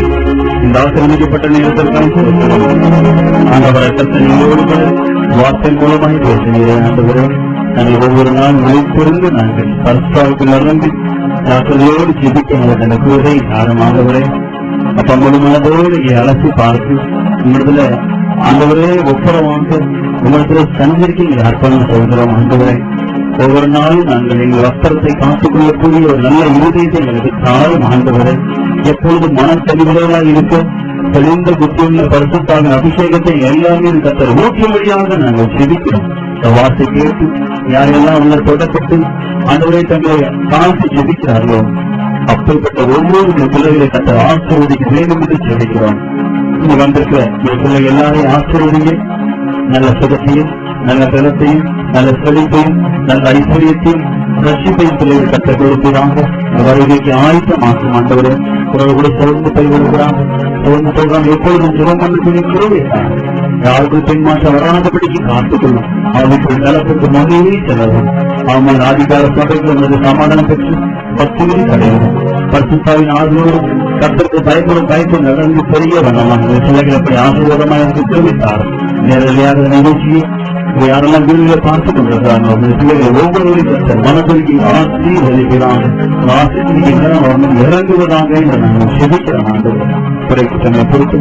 இந்த ஆசிரியப்பட்ட நேரத்திற்கு வார்த்தை மூலமாக பேசுகிறேன். நாங்கள் ஒவ்வொரு நாள் விழித்திருந்து நாங்கள் பரிசுத்தாவுக்கு நிரம்பி யாத்திரையோடு ஜெபிக்க எனக்கு உதவி ஆரமாகவரே அப்ப முழுமனதோடு அலசி பார்த்து உங்களிடத்துல ஆண்டவரே ஒப்புரவாங்க உங்களிடத்துல சந்திரிக்கை அர்ப்பணம் சொல்கிறோம். ஆண்டவரே ஒவ்வொரு நாளும் நாங்கள் எங்கள் வஸ்திரத்தை காத்துக் கொள்ளக்கூடிய ஒரு நல்ல இருதயத்தை எங்களுக்கு தாயும். ஆண்டவரே எப்பொழுது மனத்தெளிவுகளாக இருக்க தெளிந்த புத்தியுள்ள பரிசுத்தாக அபிஷேகத்தை எல்லாமே கத்தர் ஊற்றும்படியாக நாங்கள் ஜெபிக்கிறோம். வார்த்தை கேட்டு யாரெல்லாம் உங்களை தொடக்கப்பட்டு ஆண்டவரை தங்களை காத்து ஜெபிக்கிறார்களோ அப்படிப்பட்ட ஒவ்வொரு பிள்ளைகளை கத்தர் ஆசீர்வதிக்க வேண்டும் என்று ஜெபிக்கிறோம். இங்க வந்திருக்கிற பிள்ளைகள் எல்லாரையும் ஆசீர்வதிங்க. நல்ல சுகத்தையும் நல்ல பலத்தையும் நல்ல செழிப்பையும் நல்ல ஐஸ்வர்யத்தையும் ரட்சிப்பையும் பிள்ளைகள் கற்றுக் கொடுக்கிறாங்க. வருகைக்கு ஆயத்தமாக்கும். ஆண்டவரே குரல் கூட சோர்ந்து போய் விடுகிறாங்க. சோர்ந்து போகாம எப்பொழுதும் சுகம் பண்ணி துணிக்கிறோம். யாருக்கும் பின்மாற்றம் வராதபடிக்கு காத்துக்கொள்ளும். அவர்களுக்கு நலத்துக்கு மொழியே செல்லவும். அவன் ஆதிகார சபைக்கு உனது சமாதானம் பெற்று பக்தியை கிடையாது. பரிசுத்தாவின் ஆதரவோடு கர்த்தருக்கு பயப்படும் நடந்து பெரிய வரலாம். பிள்ளைகள் அப்படி ஆசீர்வாதமாக எனக்கு தெரிவித்தார். நேரடியாக நிகழ்ச்சியை யாரெல்லாம் வீடுகளை பார்த்துக் கொண்டிருக்கிறாங்க பிள்ளைகள் ஒவ்வொருவரையும் மனதிற்கு ஆசீர்வதிக்கிறாங்க. இறங்குவதாக என்று நாங்கள் செபிக்கிறோம். ஆண்டவர் குறைக்கு தன்னை பொறுத்து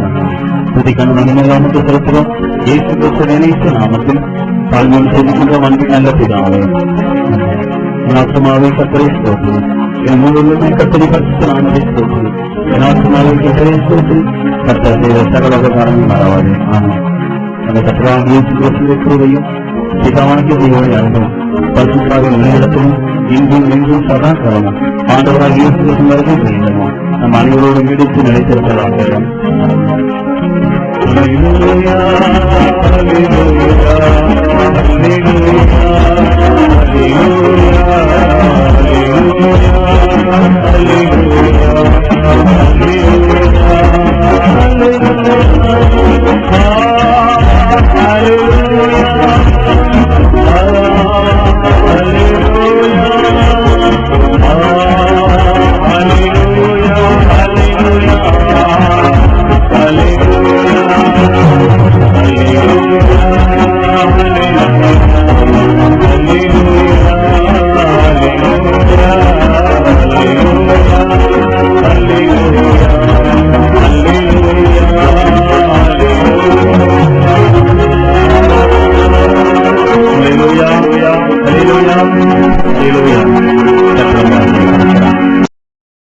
புதிக்கான மனிதனாக செலுத்துகிறோம். இயேசு கிறிஸ்து நினைத்த நாமத்தில் தாழ்மையை செலுத்துகின்ற அன்பின் நல்ல பிதாவே என் ஆத்மாவை கத்தரை ஸ்தோத்திரம். என் முழுவதுமே கத்தரி பரிசுத்த நாமத்தை ஸ்தோத்திரம். என் ஆத்மாவை கத்தரை ஸ்தோத்திரம். கர்த்தர் செய்த சகல உபகாரங்கள் மறவாதே. ஆமாம். அந்த கத்தராக இயேசு கிறிஸ்துவின் கிருபையும் பிதாவாகிய தேவனுடைய அன்பும் பரிசுத்தாவின் நிலையிடத்திலும் இன்றும் என்றும் சதா காலமும் ஆண்டவராக இயேசு கிறிஸ்து வருகை செய்யணும். நம் அனைவரோடு நீடித்து நிலைத்திருப்பதாக. Hallelujah, hallelujah, hallelujah.